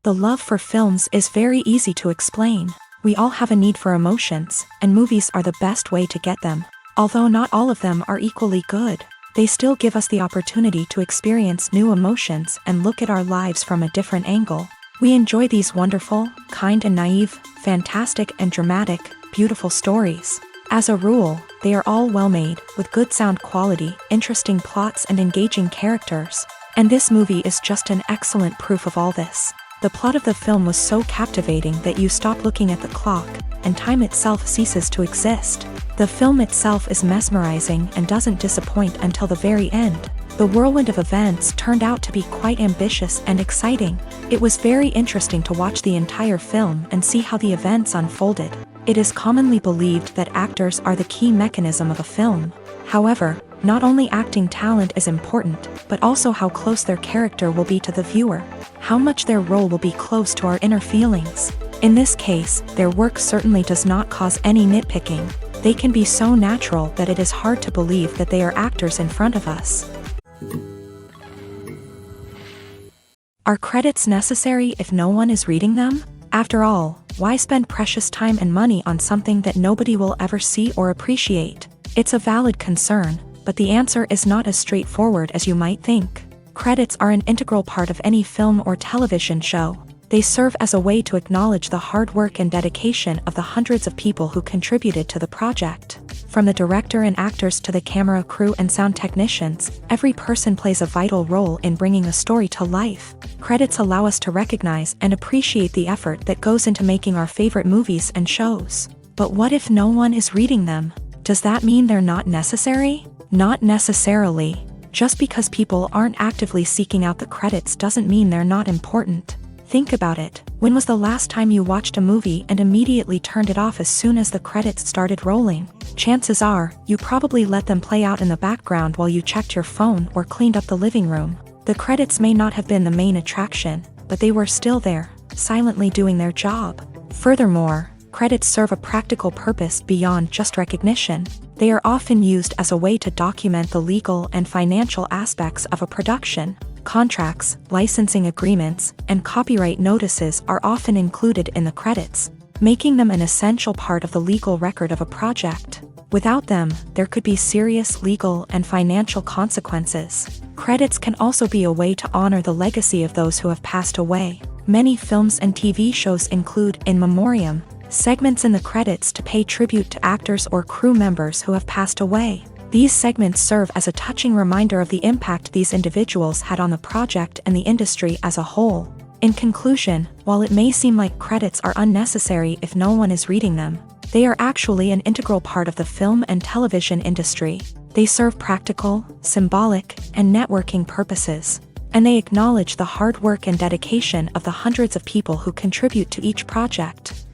The love for films is very easy to explain. We all have a need for emotions, and movies are the best way to get them. Although not all of them are equally good, they still give us the opportunity to experience new emotions and look at our lives from a different angle. We enjoy these wonderful, kind and naive, fantastic and dramatic, beautiful stories. As a rule, they are all well made, with good sound quality, interesting plots and engaging characters. And this movie is just an excellent proof of all this. The plot of the film was so captivating that you stop looking at the clock, and time itself ceases to exist. The film itself is mesmerizing and doesn't disappoint until the very end. The whirlwind of events turned out to be quite ambitious and exciting. It was very interesting to watch the entire film and see how the events unfolded. It is commonly believed that actors are the key mechanism of a film. However, not only acting talent is important, but also how close their character will be to the viewer. How much their role will be close to our inner feelings. In this case, their work certainly does not cause any nitpicking. They can be so natural that it is hard to believe that they are actors in front of us. Are credits necessary if no one is reading them? After all, why spend precious time and money on something that nobody will ever see or appreciate? It's a valid concern, but the answer is not as straightforward as you might think. Credits are an integral part of any film or television show. They serve as a way to acknowledge the hard work and dedication of the hundreds of people who contributed to the project. From the director and actors to the camera crew and sound technicians, every person plays a vital role in bringing a story to life. Credits allow us to recognize and appreciate the effort that goes into making our favorite movies and shows. But what if no one is reading them? Does that mean they're not necessary? Not necessarily. Just because people aren't actively seeking out the credits doesn't mean they're not important. Think about it. When was the last time you watched a movie and immediately turned it off as soon as the credits started rolling? Chances are, you probably let them play out in the background while you checked your phone or cleaned up the living room. The credits may not have been the main attraction, but they were still there, silently doing their job. Furthermore, credits serve a practical purpose beyond just recognition. They are often used as a way to document the legal and financial aspects of a production. Contracts, licensing agreements, and copyright notices are often included in the credits, making them an essential part of the legal record of a project. Without them, there could be serious legal and financial consequences. Credits can also be a way to honor the legacy of those who have passed away. Many films and TV shows include in memoriam segments in the credits to pay tribute to actors or crew members who have passed away. These segments serve as a touching reminder of the impact these individuals had on the project and the industry as a whole. In conclusion, while it may seem like credits are unnecessary if no one is reading them, they are actually an integral part of the film and television industry. They serve practical, symbolic, and networking purposes, and they acknowledge the hard work and dedication of the hundreds of people who contribute to each project.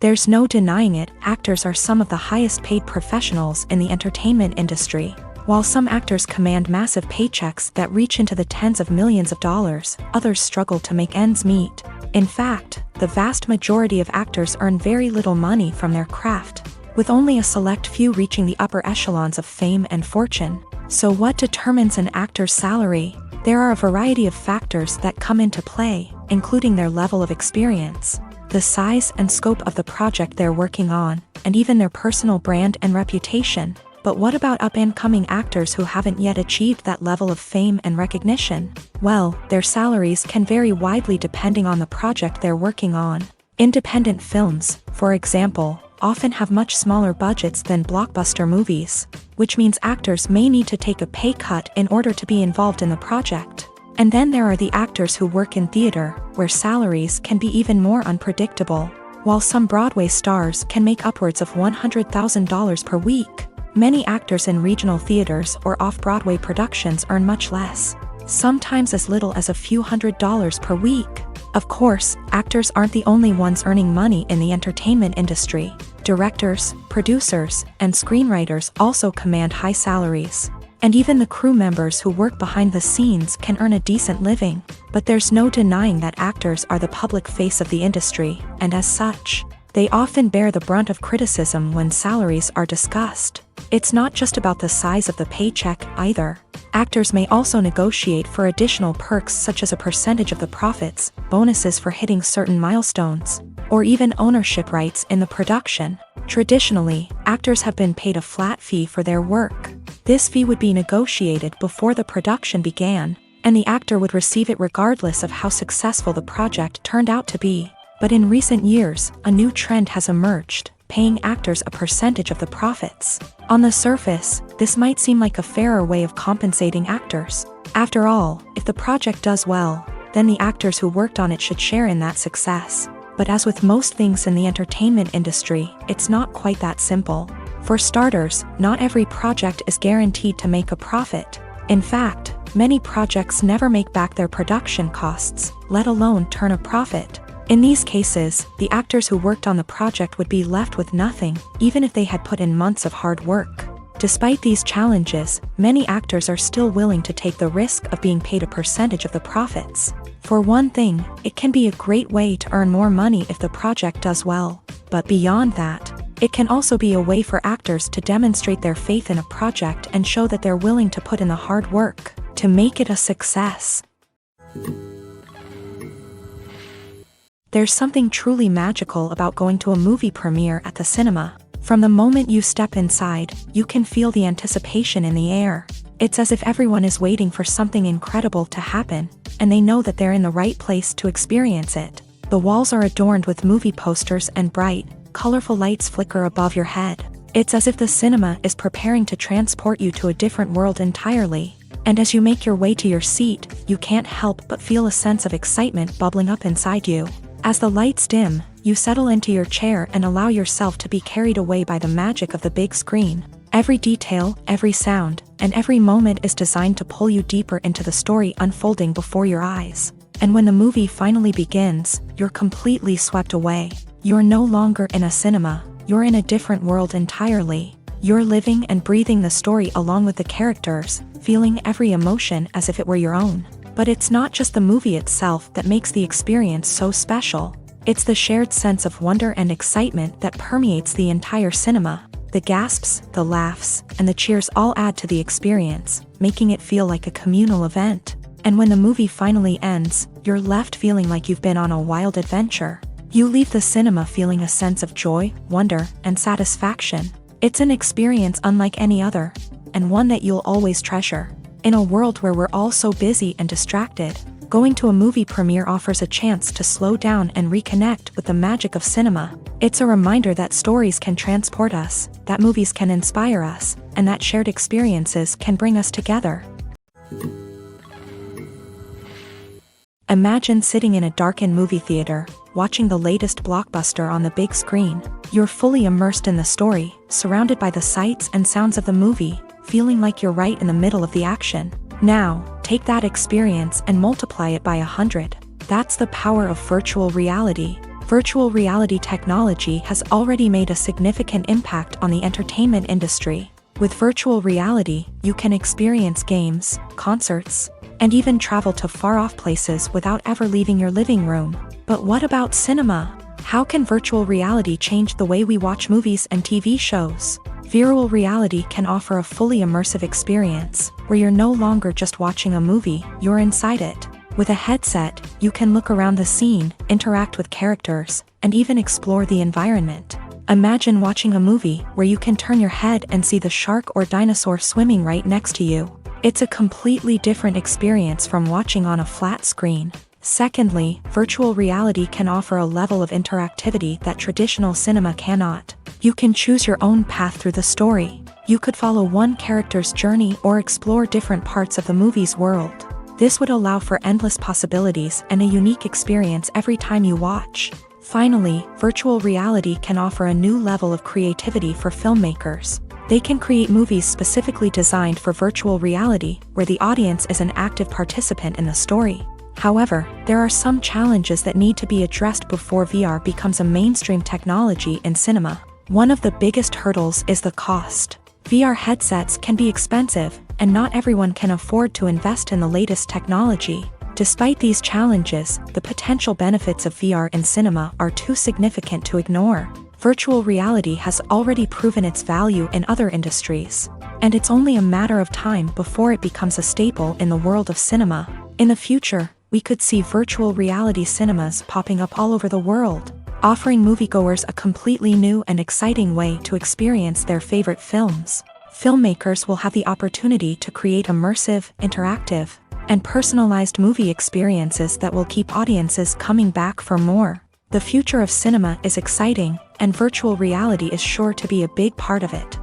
There's no denying it, actors are some of the highest paid professionals in the entertainment industry. While some actors command massive paychecks that reach into the tens of millions of dollars, others struggle to make ends meet. In fact, the vast majority of actors earn very little money from their craft, with only a select few reaching the upper echelons of fame and fortune. So what determines an actor's salary? There are a variety of factors that come into play, including their level of experience, the size and scope of the project they're working on, and even their personal brand and reputation. But what about up-and-coming actors who haven't yet achieved that level of fame and recognition? Well, their salaries can vary widely depending on the project they're working on. Independent films, for example, often have much smaller budgets than blockbuster movies, which means actors may need to take a pay cut in order to be involved in the project. And then there are the actors who work in theater, where salaries can be even more unpredictable. While some Broadway stars can make upwards of $100,000 per week, many actors in regional theaters or off-Broadway productions earn much less, sometimes as little as a few $100s per week. Of course, actors aren't the only ones earning money in the entertainment industry. Directors, producers, and screenwriters also command high salaries. And even the crew members who work behind the scenes can earn a decent living. But there's no denying that actors are the public face of the industry, and as such, they often bear the brunt of criticism when salaries are discussed. It's not just about the size of the paycheck, either. Actors may also negotiate for additional perks such as a percentage of the profits, bonuses for hitting certain milestones, or even ownership rights in the production. Traditionally, actors have been paid a flat fee for their work. This fee would be negotiated before the production began, and the actor would receive it regardless of how successful the project turned out to be. But in recent years, a new trend has emerged, paying actors a percentage of the profits. On the surface, this might seem like a fairer way of compensating actors. After all, if the project does well, then the actors who worked on it should share in that success. But as with most things in the entertainment industry, it's not quite that simple. For starters, not every project is guaranteed to make a profit. In fact, many projects never make back their production costs, let alone turn a profit. In these cases, the actors who worked on the project would be left with nothing, even if they had put in months of hard work. Despite these challenges, many actors are still willing to take the risk of being paid a percentage of the profits. For one thing, it can be a great way to earn more money if the project does well. But beyond that, it can also be a way for actors to demonstrate their faith in a project and show that they're willing to put in the hard work to make it a success. There's something truly magical about going to a movie premiere at the cinema. From the moment you step inside, you can feel the anticipation in the air. It's as if everyone is waiting for something incredible to happen, and they know that they're in the right place to experience it. The walls are adorned with movie posters and bright, colorful lights flicker above your head. It's as if the cinema is preparing to transport you to a different world entirely. And as you make your way to your seat, you can't help but feel a sense of excitement bubbling up inside you. As the lights dim, you settle into your chair and allow yourself to be carried away by the magic of the big screen. Every detail, every sound, and every moment is designed to pull you deeper into the story unfolding before your eyes. And when the movie finally begins, you're completely swept away. You're no longer in a cinema, you're in a different world entirely. You're living and breathing the story along with the characters, feeling every emotion as if it were your own. But it's not just the movie itself that makes the experience so special. It's the shared sense of wonder and excitement that permeates the entire cinema. The gasps, the laughs, and the cheers all add to the experience, making it feel like a communal event. And when the movie finally ends, you're left feeling like you've been on a wild adventure. You leave the cinema feeling a sense of joy, wonder, and satisfaction. It's an experience unlike any other, and one that you'll always treasure. In a world where we're all so busy and distracted, going to a movie premiere offers a chance to slow down and reconnect with the magic of cinema. It's a reminder that stories can transport us, that movies can inspire us, and that shared experiences can bring us together. Imagine sitting in a darkened movie theater, watching the latest blockbuster on the big screen. You're fully immersed in the story, surrounded by the sights and sounds of the movie, feeling like you're right in the middle of the action. Now, take that experience and multiply it by 100. That's the power of virtual reality. Virtual reality technology has already made a significant impact on the entertainment industry. With virtual reality, you can experience games, concerts, and even travel to far-off places without ever leaving your living room. But what about cinema? How can virtual reality change the way we watch movies and TV shows? Virtual reality can offer a fully immersive experience, where you're no longer just watching a movie, you're inside it. With a headset, you can look around the scene, interact with characters, and even explore the environment. Imagine watching a movie where you can turn your head and see the shark or dinosaur swimming right next to you. It's a completely different experience from watching on a flat screen. Secondly, virtual reality can offer a level of interactivity that traditional cinema cannot. You can choose your own path through the story. You could follow one character's journey or explore different parts of the movie's world. This would allow for endless possibilities and a unique experience every time you watch. Finally, virtual reality can offer a new level of creativity for filmmakers. They can create movies specifically designed for virtual reality, where the audience is an active participant in the story. However, there are some challenges that need to be addressed before VR becomes a mainstream technology in cinema. One of the biggest hurdles is the cost. VR headsets can be expensive, and not everyone can afford to invest in the latest technology. Despite these challenges, the potential benefits of VR in cinema are too significant to ignore. Virtual reality has already proven its value in other industries, and it's only a matter of time before it becomes a staple in the world of cinema. In the future, we could see virtual reality cinemas popping up all over the world, offering moviegoers a completely new and exciting way to experience their favorite films. Filmmakers will have the opportunity to create immersive, interactive, and personalized movie experiences that will keep audiences coming back for more. The future of cinema is exciting, and virtual reality is sure to be a big part of it.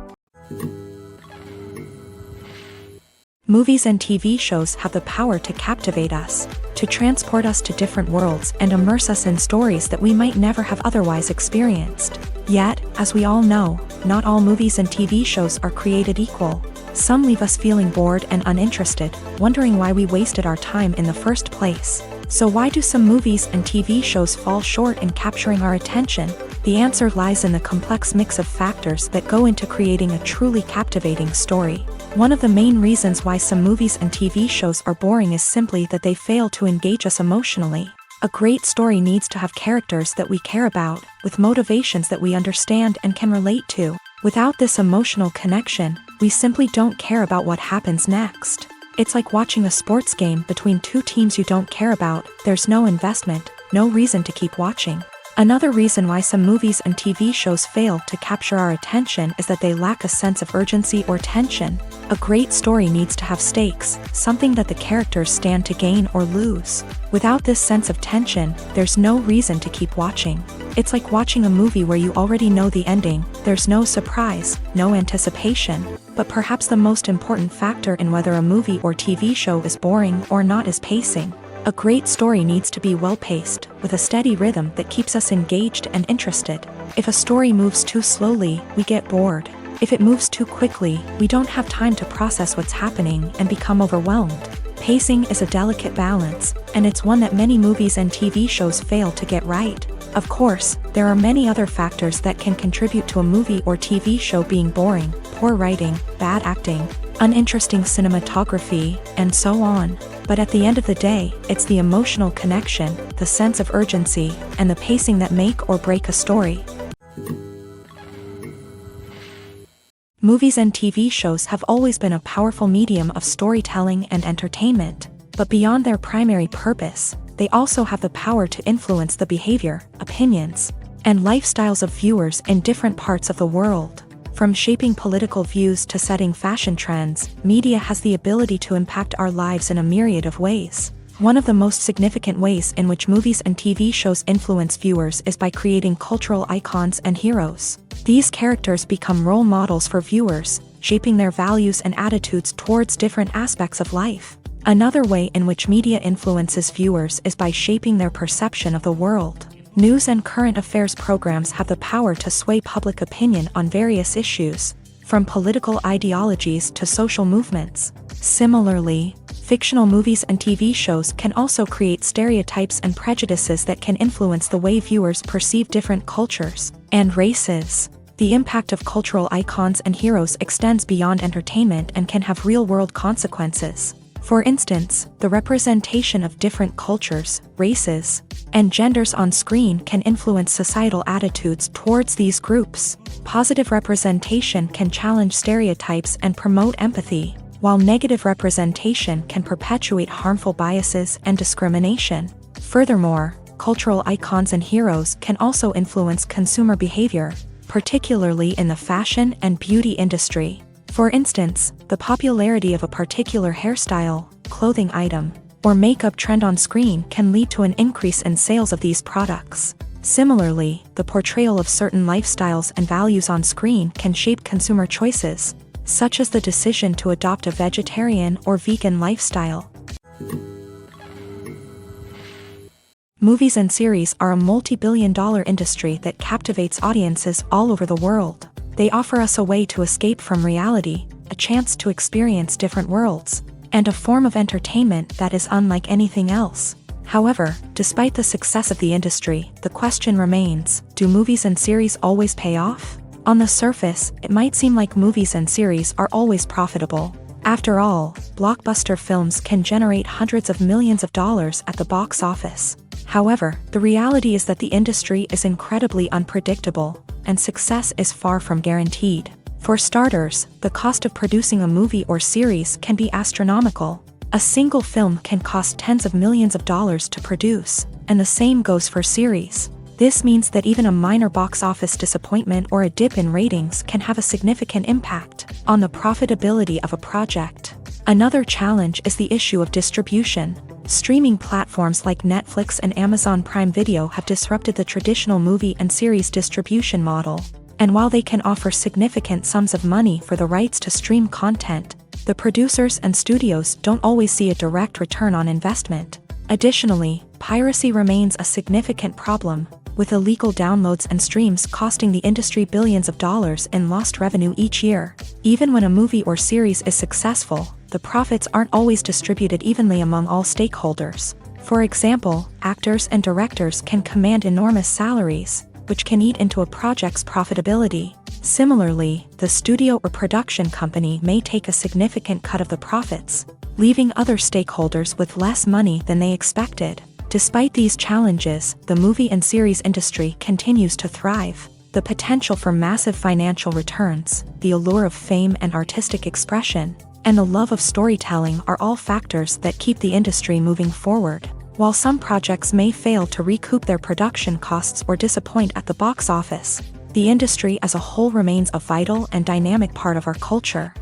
Movies and TV shows have the power to captivate us, to transport us to different worlds and immerse us in stories that we might never have otherwise experienced. Yet, as we all know, not all movies and TV shows are created equal. Some leave us feeling bored and uninterested, wondering why we wasted our time in the first place. So why do some movies and TV shows fall short in capturing our attention? The answer lies in the complex mix of factors that go into creating a truly captivating story. One of the main reasons why some movies and TV shows are boring is simply that they fail to engage us emotionally. A great story needs to have characters that we care about, with motivations that we understand and can relate to. Without this emotional connection, we simply don't care about what happens next. It's like watching a sports game between two teams you don't care about. There's no investment, no reason to keep watching. Another reason why some movies and TV shows fail to capture our attention is that they lack a sense of urgency or tension. A great story needs to have stakes, something that the characters stand to gain or lose. Without this sense of tension, there's no reason to keep watching. It's like watching a movie where you already know the ending. There's no surprise, no anticipation. But perhaps the most important factor in whether a movie or TV show is boring or not is pacing. A great story needs to be well-paced, with a steady rhythm that keeps us engaged and interested. If a story moves too slowly, we get bored. If it moves too quickly, we don't have time to process what's happening and become overwhelmed. Pacing is a delicate balance, and it's one that many movies and TV shows fail to get right. Of course, there are many other factors that can contribute to a movie or TV show being boring: poor writing, bad acting, uninteresting cinematography, and so on. But at the end of the day, it's the emotional connection, the sense of urgency, and the pacing that make or break a story. Movies and TV shows have always been a powerful medium of storytelling and entertainment, but beyond their primary purpose, they also have the power to influence the behavior, opinions, and lifestyles of viewers in different parts of the world. From shaping political views to setting fashion trends, media has the ability to impact our lives in a myriad of ways. One of the most significant ways in which movies and TV shows influence viewers is by creating cultural icons and heroes. These characters become role models for viewers, shaping their values and attitudes towards different aspects of life. Another way in which media influences viewers is by shaping their perception of the world. News and current affairs programs have the power to sway public opinion on various issues, from political ideologies to social movements. Similarly, fictional movies and TV shows can also create stereotypes and prejudices that can influence the way viewers perceive different cultures and races. The impact of cultural icons and heroes extends beyond entertainment and can have real-world consequences. For instance, the representation of different cultures, races, and genders on screen can influence societal attitudes towards these groups. Positive representation can challenge stereotypes and promote empathy, while negative representation can perpetuate harmful biases and discrimination. Furthermore, cultural icons and heroes can also influence consumer behavior, particularly in the fashion and beauty industry. For instance, the popularity of a particular hairstyle, clothing item, or makeup trend on screen can lead to an increase in sales of these products. Similarly, the portrayal of certain lifestyles and values on screen can shape consumer choices, such as the decision to adopt a vegetarian or vegan lifestyle. Movies and series are a multi-billion-dollar industry that captivates audiences all over the world. They offer us a way to escape from reality, a chance to experience different worlds, and a form of entertainment that is unlike anything else. However, despite the success of the industry, the question remains, do movies and series always pay off? On the surface, it might seem like movies and series are always profitable. After all, blockbuster films can generate hundreds of millions of dollars at the box office. However, the reality is that the industry is incredibly unpredictable. and success is far from guaranteed. For starters, the cost of producing a movie or series can be astronomical. A single film can cost tens of millions of dollars to produce, and the same goes for series. This means that even a minor box office disappointment or a dip in ratings can have a significant impact on the profitability of a project. Another challenge is the issue of distribution. Streaming platforms like Netflix and Amazon Prime Video have disrupted the traditional movie and series distribution model. And while they can offer significant sums of money for the rights to stream content, the producers and studios don't always see a direct return on investment. Additionally, piracy remains a significant problem, with illegal downloads and streams costing the industry billions of dollars in lost revenue each year. Even when a movie or series is successful, the profits aren't always distributed evenly among all stakeholders. For example, actors and directors can command enormous salaries, which can eat into a project's profitability. Similarly, the studio or production company may take a significant cut of the profits, leaving other stakeholders with less money than they expected. Despite these challenges, the movie and series industry continues to thrive. The potential for massive financial returns, the allure of fame and artistic expression, and the love of storytelling are all factors that keep the industry moving forward. While some projects may fail to recoup their production costs or disappoint at the box office, the industry as a whole remains a vital and dynamic part of our culture.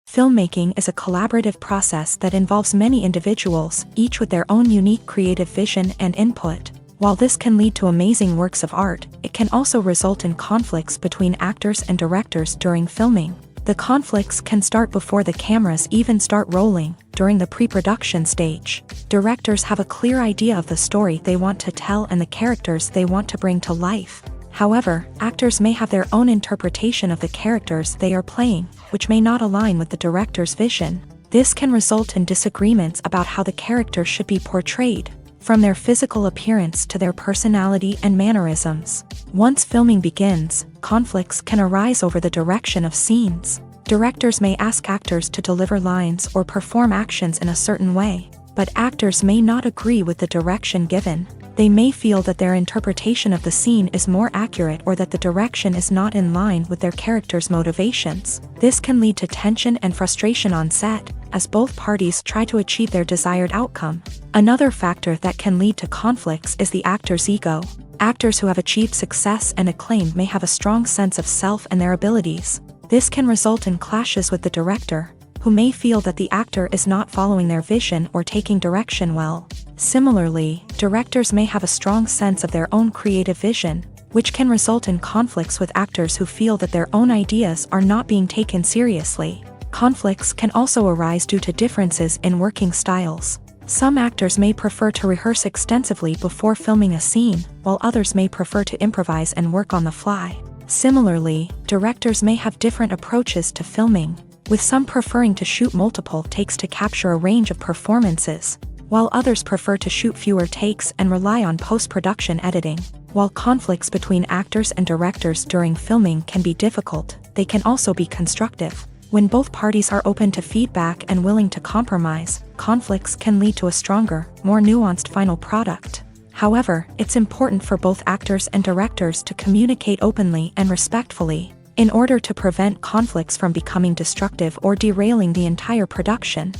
Filmmaking is a collaborative process that involves many individuals, each with their own unique creative vision and input. While this can lead to amazing works of art, it can also result in conflicts between actors and directors during filming. The conflicts can start before the cameras even start rolling, during the pre-production stage. Directors have a clear idea of the story they want to tell and the characters they want to bring to life. However, actors may have their own interpretation of the characters they are playing, which may not align with the director's vision. This can result in disagreements about how the characters should be portrayed, from their physical appearance to their personality and mannerisms. Once filming begins, conflicts can arise over the direction of scenes. Directors may ask actors to deliver lines or perform actions in a certain way, but actors may not agree with the direction given. They may feel that their interpretation of the scene is more accurate or that the direction is not in line with their character's motivations. This can lead to tension and frustration on set, as both parties try to achieve their desired outcome. Another factor that can lead to conflicts is the actor's ego. Actors who have achieved success and acclaim may have a strong sense of self and their abilities. This can result in clashes with the director, who may feel that the actor is not following their vision or taking direction well. Similarly, directors may have a strong sense of their own creative vision, which can result in conflicts with actors who feel that their own ideas are not being taken seriously. Conflicts can also arise due to differences in working styles. Some actors may prefer to rehearse extensively before filming a scene, while others may prefer to improvise and work on the fly. Similarly, directors may have different approaches to filming, with some preferring to shoot multiple takes to capture a range of performances, while others prefer to shoot fewer takes and rely on post-production editing. While conflicts between actors and directors during filming can be difficult, they can also be constructive. When both parties are open to feedback and willing to compromise, conflicts can lead to a stronger, more nuanced final product. However, it's important for both actors and directors to communicate openly and respectfully, in order to prevent conflicts from becoming destructive or derailing the entire production.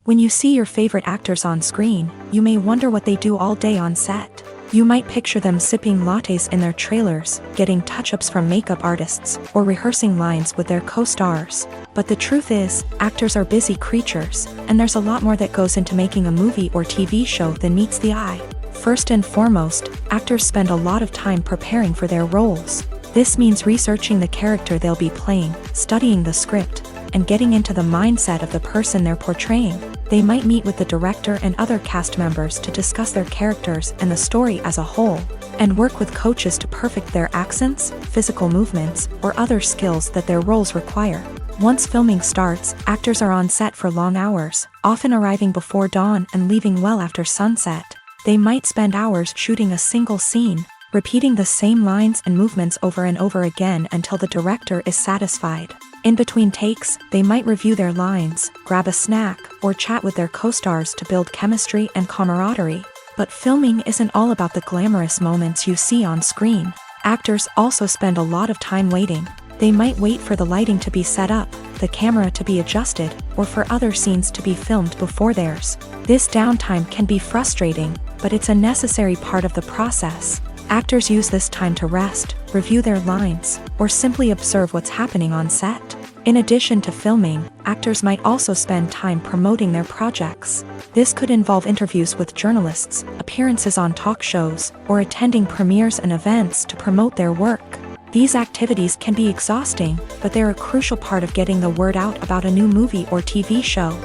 When you see your favorite actors on screen, you may wonder what they do all day on set. You might picture them sipping lattes in their trailers, getting touch-ups from makeup artists, or rehearsing lines with their co-stars. But the truth is, actors are busy creatures, and there's a lot more that goes into making a movie or TV show than meets the eye. First and foremost, actors spend a lot of time preparing for their roles. This means researching the character they'll be playing, studying the script, and getting into the mindset of the person they're portraying. They might meet with the director and other cast members to discuss their characters and the story as a whole, and work with coaches to perfect their accents, physical movements, or other skills that their roles require. Once filming starts, actors are on set for long hours, often arriving before dawn and leaving well after sunset. They might spend hours shooting a single scene, repeating the same lines and movements over and over again until the director is satisfied. In between takes, they might review their lines, grab a snack, or chat with their co-stars to build chemistry and camaraderie. But filming isn't all about the glamorous moments you see on screen. Actors also spend a lot of time waiting. They might wait for the lighting to be set up, the camera to be adjusted, or for other scenes to be filmed before theirs. This downtime can be frustrating, but it's a necessary part of the process. Actors use this time to rest, review their lines, or simply observe what's happening on set. In addition to filming, actors might also spend time promoting their projects. This could involve interviews with journalists, appearances on talk shows, or attending premieres and events to promote their work. These activities can be exhausting, but they're a crucial part of getting the word out about a new movie or TV show.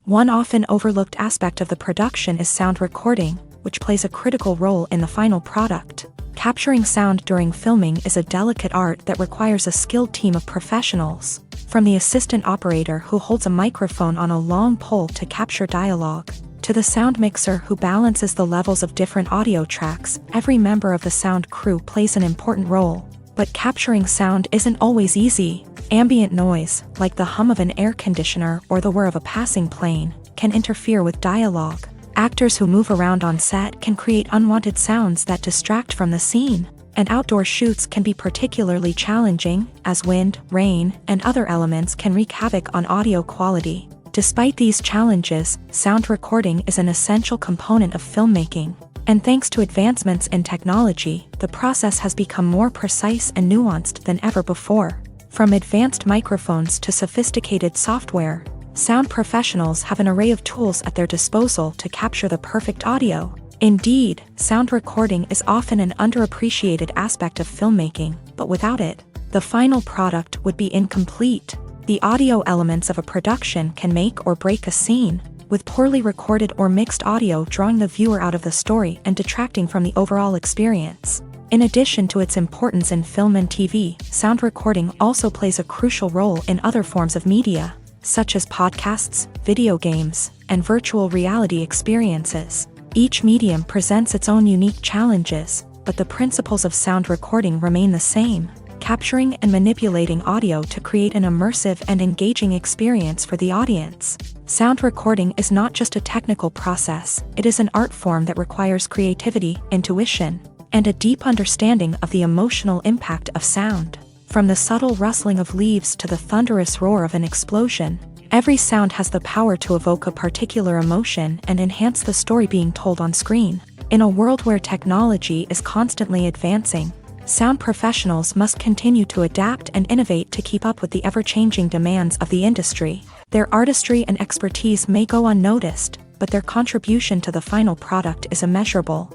One often overlooked aspect of the production is sound recording, which plays a critical role in the final product. Capturing sound during filming is a delicate art that requires a skilled team of professionals. From the assistant operator who holds a microphone on a long pole to capture dialogue, to the sound mixer who balances the levels of different audio tracks, every member of the sound crew plays an important role. But capturing sound isn't always easy. Ambient noise, like the hum of an air conditioner or the whir of a passing plane, can interfere with dialogue. Actors who move around on set can create unwanted sounds that distract from the scene. And outdoor shoots can be particularly challenging, as wind, rain, and other elements can wreak havoc on audio quality. Despite these challenges, sound recording is an essential component of filmmaking. And thanks to advancements in technology, the process has become more precise and nuanced than ever before. From advanced microphones to sophisticated software, sound professionals have an array of tools at their disposal to capture the perfect audio. Indeed, sound recording is often an underappreciated aspect of filmmaking, but without it, the final product would be incomplete. The audio elements of a production can make or break a scene, with poorly recorded or mixed audio drawing the viewer out of the story and detracting from the overall experience. In addition to its importance in film and TV, sound recording also plays a crucial role in other forms of media, such as podcasts, video games, and virtual reality experiences. Each medium presents its own unique challenges, but the principles of sound recording remain the same: capturing and manipulating audio to create an immersive and engaging experience for the audience. Sound recording is not just a technical process, it is an art form that requires creativity, intuition, and a deep understanding of the emotional impact of sound. From the subtle rustling of leaves to the thunderous roar of an explosion, every sound has the power to evoke a particular emotion and enhance the story being told on screen. In a world where technology is constantly advancing, sound professionals must continue to adapt and innovate to keep up with the ever-changing demands of the industry. Their artistry and expertise may go unnoticed, but their contribution to the final product is immeasurable.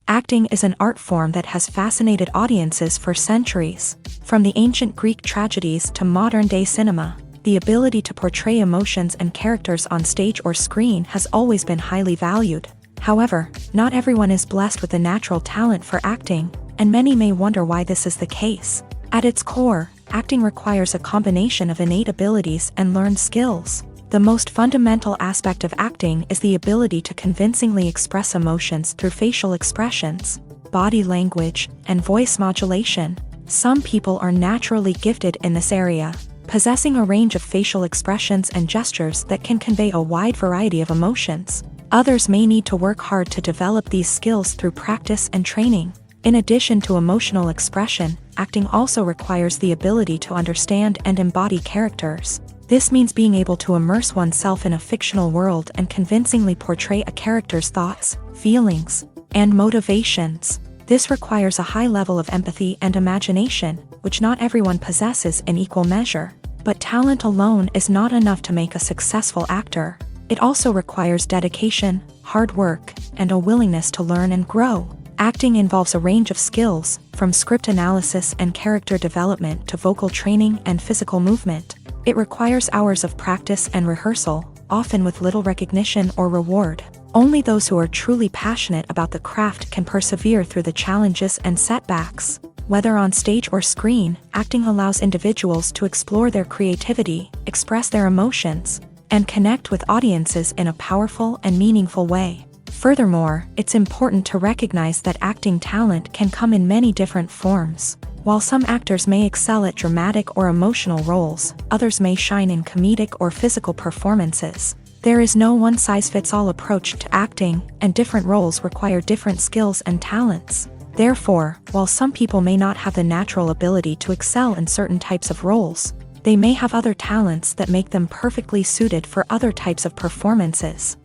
Acting is an art form that has fascinated audiences for centuries. From the ancient Greek tragedies to modern-day cinema, the ability to portray emotions and characters on stage or screen has always been highly valued. However, not everyone is blessed with a natural talent for acting, and many may wonder why this is the case. At its core, acting requires a combination of innate abilities and learned skills. The most fundamental aspect of acting is the ability to convincingly express emotions through facial expressions, body language, and voice modulation. Some people are naturally gifted in this area, possessing a range of facial expressions and gestures that can convey a wide variety of emotions. Others may need to work hard to develop these skills through practice and training. In addition to emotional expression, acting also requires the ability to understand and embody characters. This means being able to immerse oneself in a fictional world and convincingly portray a character's thoughts, feelings, and motivations. This requires a high level of empathy and imagination, which not everyone possesses in equal measure. But talent alone is not enough to make a successful actor. It also requires dedication, hard work, and a willingness to learn and grow. Acting involves a range of skills, from script analysis and character development to vocal training and physical movement. It requires hours of practice and rehearsal, often with little recognition or reward. Only those who are truly passionate about the craft can persevere through the challenges and setbacks. Whether on stage or screen, acting allows individuals to explore their creativity, express their emotions, and connect with audiences in a powerful and meaningful way. Furthermore, it's important to recognize that acting talent can come in many different forms. While some actors may excel at dramatic or emotional roles, others may shine in comedic or physical performances. There is no one-size-fits-all approach to acting, and different roles require different skills and talents. Therefore, while some people may not have the natural ability to excel in certain types of roles, they may have other talents that make them perfectly suited for other types of performances.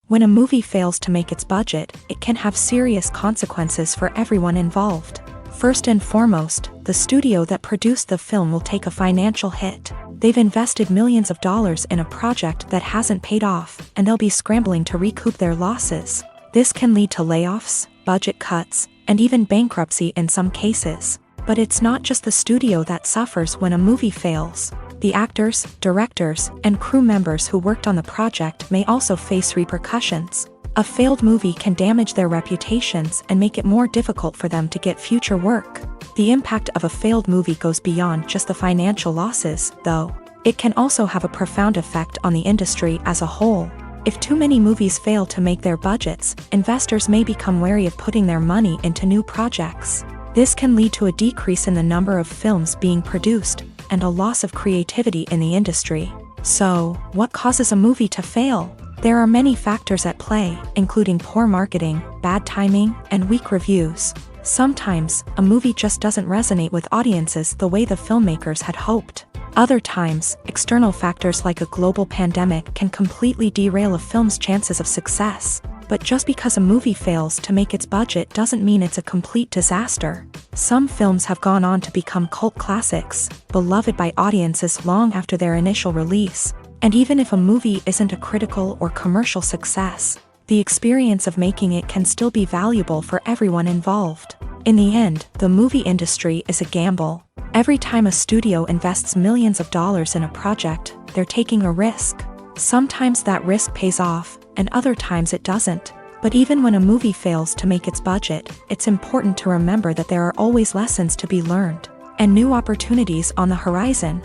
When a movie fails to make its budget, it can have serious consequences for everyone involved. First and foremost, the studio that produced the film will take a financial hit. They've invested millions of dollars in a project that hasn't paid off, and they'll be scrambling to recoup their losses. This can lead to layoffs, budget cuts, and even bankruptcy in some cases. But it's not just the studio that suffers when a movie fails. The actors, directors, and crew members who worked on the project may also face repercussions. A failed movie can damage their reputations and make it more difficult for them to get future work. The impact of a failed movie goes beyond just the financial losses, though. It can also have a profound effect on the industry as a whole. If too many movies fail to make their budgets, investors may become wary of putting their money into new projects. This can lead to a decrease in the number of films being produced, and a loss of creativity in the industry. So, what causes a movie to fail? There are many factors at play, including poor marketing, bad timing, and weak reviews. Sometimes, a movie just doesn't resonate with audiences the way the filmmakers had hoped. Other times, external factors like a global pandemic can completely derail a film's chances of success. But just because a movie fails to make its budget doesn't mean it's a complete disaster. Some films have gone on to become cult classics, beloved by audiences long after their initial release. And even if a movie isn't a critical or commercial success, the experience of making it can still be valuable for everyone involved. In the end, the movie industry is a gamble. Every time a studio invests millions of dollars in a project, they're taking a risk. Sometimes that risk pays off, and other times it doesn't. But even when a movie fails to make its budget, it's important to remember that there are always lessons to be learned, and new opportunities on the horizon.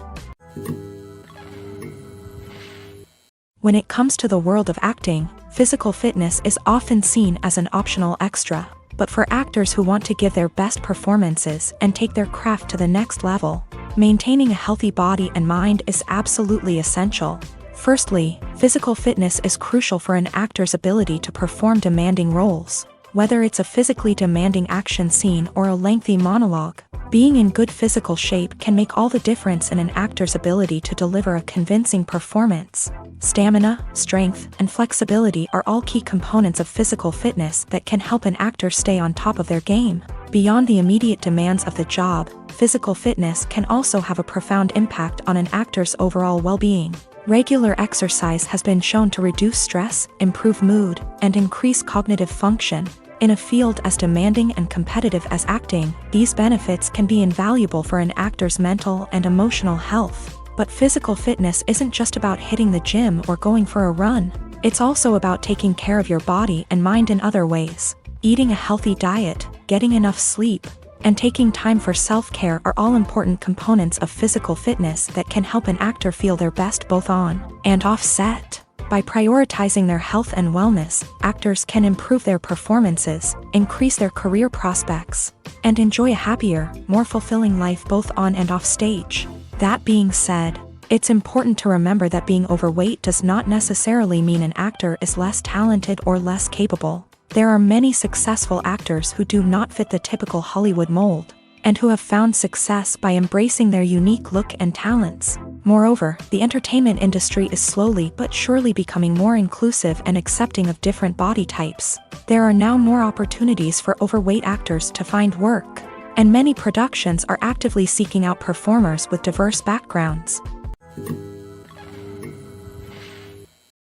When it comes to the world of acting, physical fitness is often seen as an optional extra. But for actors who want to give their best performances and take their craft to the next level, maintaining a healthy body and mind is absolutely essential. Firstly, physical fitness is crucial for an actor's ability to perform demanding roles. Whether it's a physically demanding action scene or a lengthy monologue, being in good physical shape can make all the difference in an actor's ability to deliver a convincing performance. Stamina, strength, and flexibility are all key components of physical fitness that can help an actor stay on top of their game. Beyond the immediate demands of the job, physical fitness can also have a profound impact on an actor's overall well-being. Regular exercise has been shown to reduce stress, improve mood, and increase cognitive function. In a field as demanding and competitive as acting, these benefits can be invaluable for an actor's mental and emotional health. But physical fitness isn't just about hitting the gym or going for a run. It's also about taking care of your body and mind in other ways. Eating a healthy diet, getting enough sleep, and taking time for self-care are all important components of physical fitness that can help an actor feel their best both on and off set. By prioritizing their health and wellness, actors can improve their performances, increase their career prospects, and enjoy a happier, more fulfilling life both on and off stage. That being said, it's important to remember that being overweight does not necessarily mean an actor is less talented or less capable. There are many successful actors who do not fit the typical Hollywood mold, and who have found success by embracing their unique look and talents. Moreover, the entertainment industry is slowly but surely becoming more inclusive and accepting of different body types. There are now more opportunities for overweight actors to find work, and many productions are actively seeking out performers with diverse backgrounds.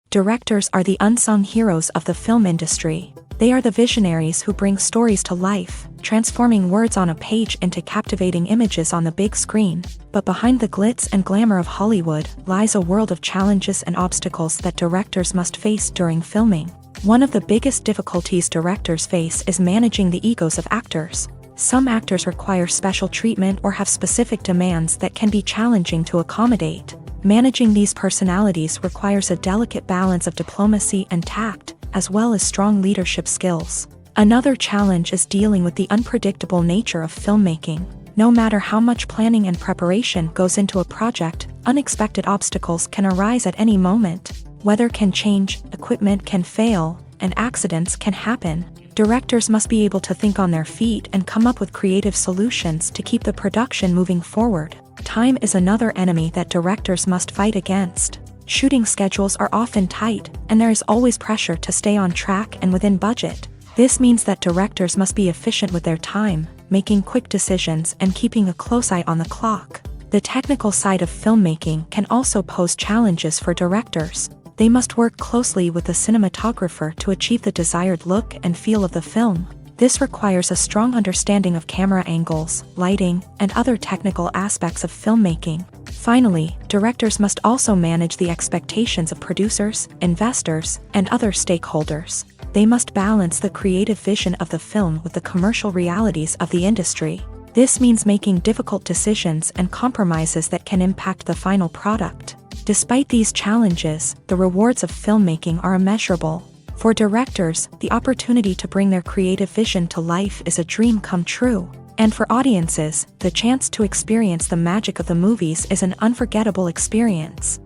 Directors are the unsung heroes of the film industry. They are the visionaries who bring stories to life, transforming words on a page into captivating images on the big screen. But behind the glitz and glamour of Hollywood lies a world of challenges and obstacles that directors must face during filming. One of the biggest difficulties directors face is managing the egos of actors. Some actors require special treatment or have specific demands that can be challenging to accommodate. Managing these personalities requires a delicate balance of diplomacy and tact, as well as strong leadership skills. Another challenge is dealing with the unpredictable nature of filmmaking. No matter how much planning and preparation goes into a project, unexpected obstacles can arise at any moment. Weather can change, equipment can fail, and accidents can happen. Directors must be able to think on their feet and come up with creative solutions to keep the production moving forward. Time is another enemy that directors must fight against. Shooting schedules are often tight, and there is always pressure to stay on track and within budget. This means that directors must be efficient with their time, making quick decisions and keeping a close eye on the clock. The technical side of filmmaking can also pose challenges for directors. They must work closely with the cinematographer to achieve the desired look and feel of the film. This requires a strong understanding of camera angles, lighting, and other technical aspects of filmmaking. Finally, directors must also manage the expectations of producers, investors, and other stakeholders. They must balance the creative vision of the film with the commercial realities of the industry. This means making difficult decisions and compromises that can impact the final product. Despite these challenges, the rewards of filmmaking are immeasurable. For directors, the opportunity to bring their creative vision to life is a dream come true. And for audiences, the chance to experience the magic of the movies is an unforgettable experience.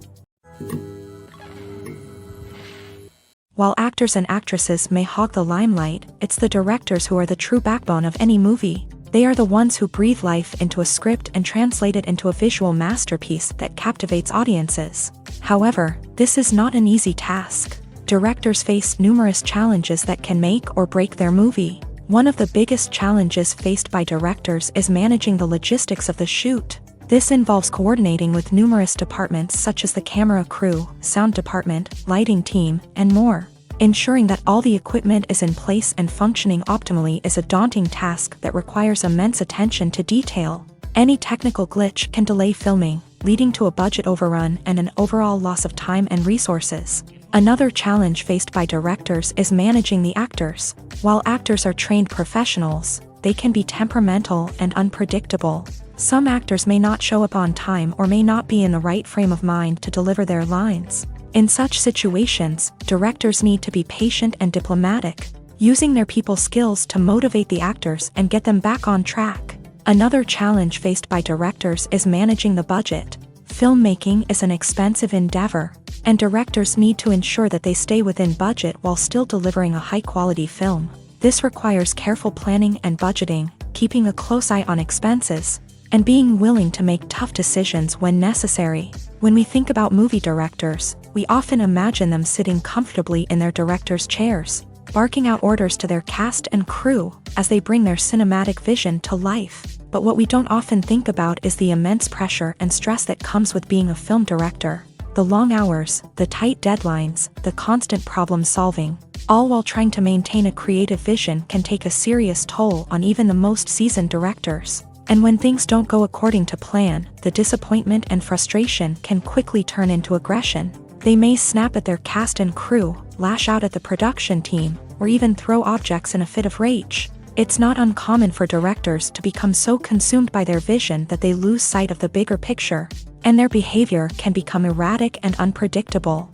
While actors and actresses may hog the limelight, it's the directors who are the true backbone of any movie. They are the ones who breathe life into a script and translate it into a visual masterpiece that captivates audiences. However, this is not an easy task. Directors face numerous challenges that can make or break their movie. One of the biggest challenges faced by directors is managing the logistics of the shoot. This involves coordinating with numerous departments such as the camera crew, sound department, lighting team, and more. Ensuring that all the equipment is in place and functioning optimally is a daunting task that requires immense attention to detail. Any technical glitch can delay filming, leading to a budget overrun and an overall loss of time and resources. Another challenge faced by directors is managing the actors. While actors are trained professionals, they can be temperamental and unpredictable. Some actors may not show up on time or may not be in the right frame of mind to deliver their lines. In such situations, directors need to be patient and diplomatic, using their people skills to motivate the actors and get them back on track. Another challenge faced by directors is managing the budget. Filmmaking is an expensive endeavor, and directors need to ensure that they stay within budget while still delivering a high-quality film. This requires careful planning and budgeting, keeping a close eye on expenses, and being willing to make tough decisions when necessary. When we think about movie directors, we often imagine them sitting comfortably in their director's chairs, barking out orders to their cast and crew as they bring their cinematic vision to life. But what we don't often think about is the immense pressure and stress that comes with being a film director. The long hours, the tight deadlines, the constant problem solving, all while trying to maintain a creative vision can take a serious toll on even the most seasoned directors. And when things don't go according to plan, the disappointment and frustration can quickly turn into aggression. They may snap at their cast and crew, lash out at the production team, or even throw objects in a fit of rage. It's not uncommon for directors to become so consumed by their vision that they lose sight of the bigger picture, and their behavior can become erratic and unpredictable.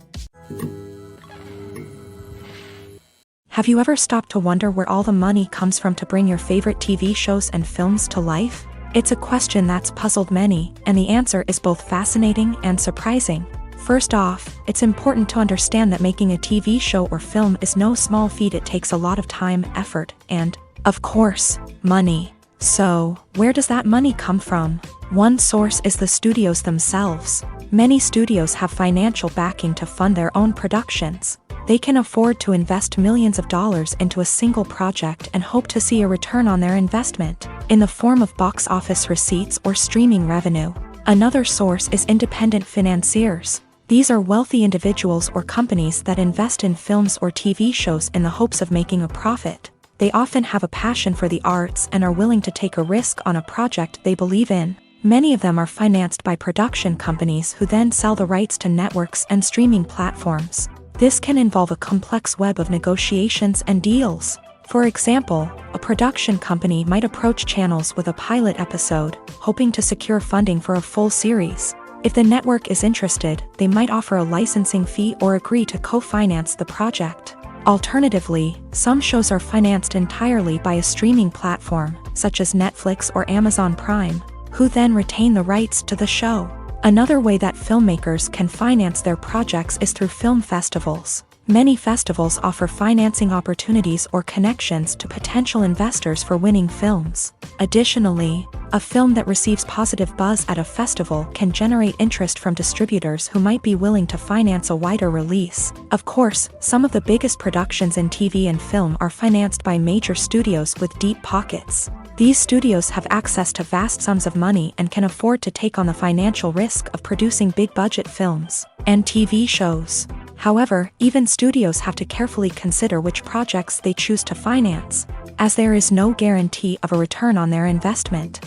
Have you ever stopped to wonder where all the money comes from to bring your favorite TV shows and films to life? It's a question that's puzzled many, and the answer is both fascinating and surprising. First off, it's important to understand that making a TV show or film is no small feat. It takes a lot of time, effort, and, of course, money. So, where does that money come from? One source is the studios themselves. Many studios have financial backing to fund their own productions. They can afford to invest millions of dollars into a single project and hope to see a return on their investment, in the form of box office receipts or streaming revenue. Another source is independent financiers. These are wealthy individuals or companies that invest in films or TV shows in the hopes of making a profit. They often have a passion for the arts and are willing to take a risk on a project they believe in. Many of them are financed by production companies who then sell the rights to networks and streaming platforms. This can involve a complex web of negotiations and deals. For example, a production company might approach channels with a pilot episode, hoping to secure funding for a full series. If the network is interested, they might offer a licensing fee or agree to co-finance the project. Alternatively, some shows are financed entirely by a streaming platform, such as Netflix or Amazon Prime, who then retain the rights to the show. Another way that filmmakers can finance their projects is through film festivals. Many festivals offer financing opportunities or connections to potential investors for winning films. Additionally, a film that receives positive buzz at a festival can generate interest from distributors who might be willing to finance a wider release. Of course, some of the biggest productions in TV and film are financed by major studios with deep pockets. These studios have access to vast sums of money and can afford to take on the financial risk of producing big-budget films and TV shows. However, even studios have to carefully consider which projects they choose to finance, as there is no guarantee of a return on their investment.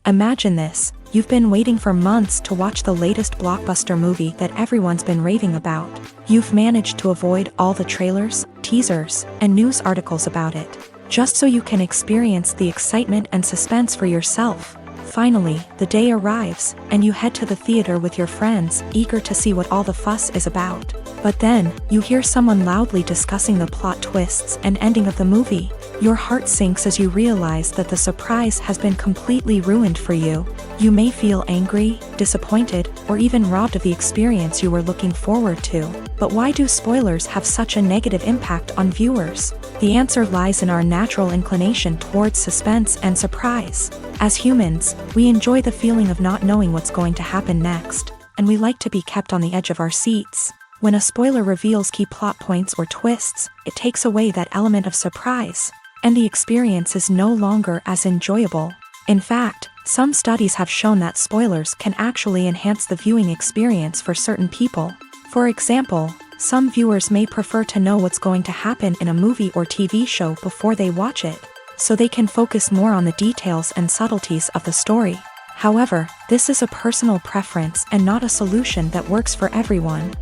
Imagine this: you've been waiting for months to watch the latest blockbuster movie that everyone's been raving about. You've managed to avoid all the trailers, teasers, and news articles about it, just so you can experience the excitement and suspense for yourself. Finally, the day arrives, and you head to the theater with your friends, eager to see what all the fuss is about. But then, you hear someone loudly discussing the plot twists and ending of the movie. Your heart sinks as you realize that the surprise has been completely ruined for you. You may feel angry, disappointed, or even robbed of the experience you were looking forward to. But why do spoilers have such a negative impact on viewers? The answer lies in our natural inclination towards suspense and surprise. As humans, we enjoy the feeling of not knowing what's going to happen next, and we like to be kept on the edge of our seats. When a spoiler reveals key plot points or twists, it takes away that element of surprise, and the experience is no longer as enjoyable. In fact, some studies have shown that spoilers can actually enhance the viewing experience for certain people. For example, some viewers may prefer to know what's going to happen in a movie or TV show before they watch it, so they can focus more on the details and subtleties of the story. However, this is a personal preference and not a solution that works for everyone.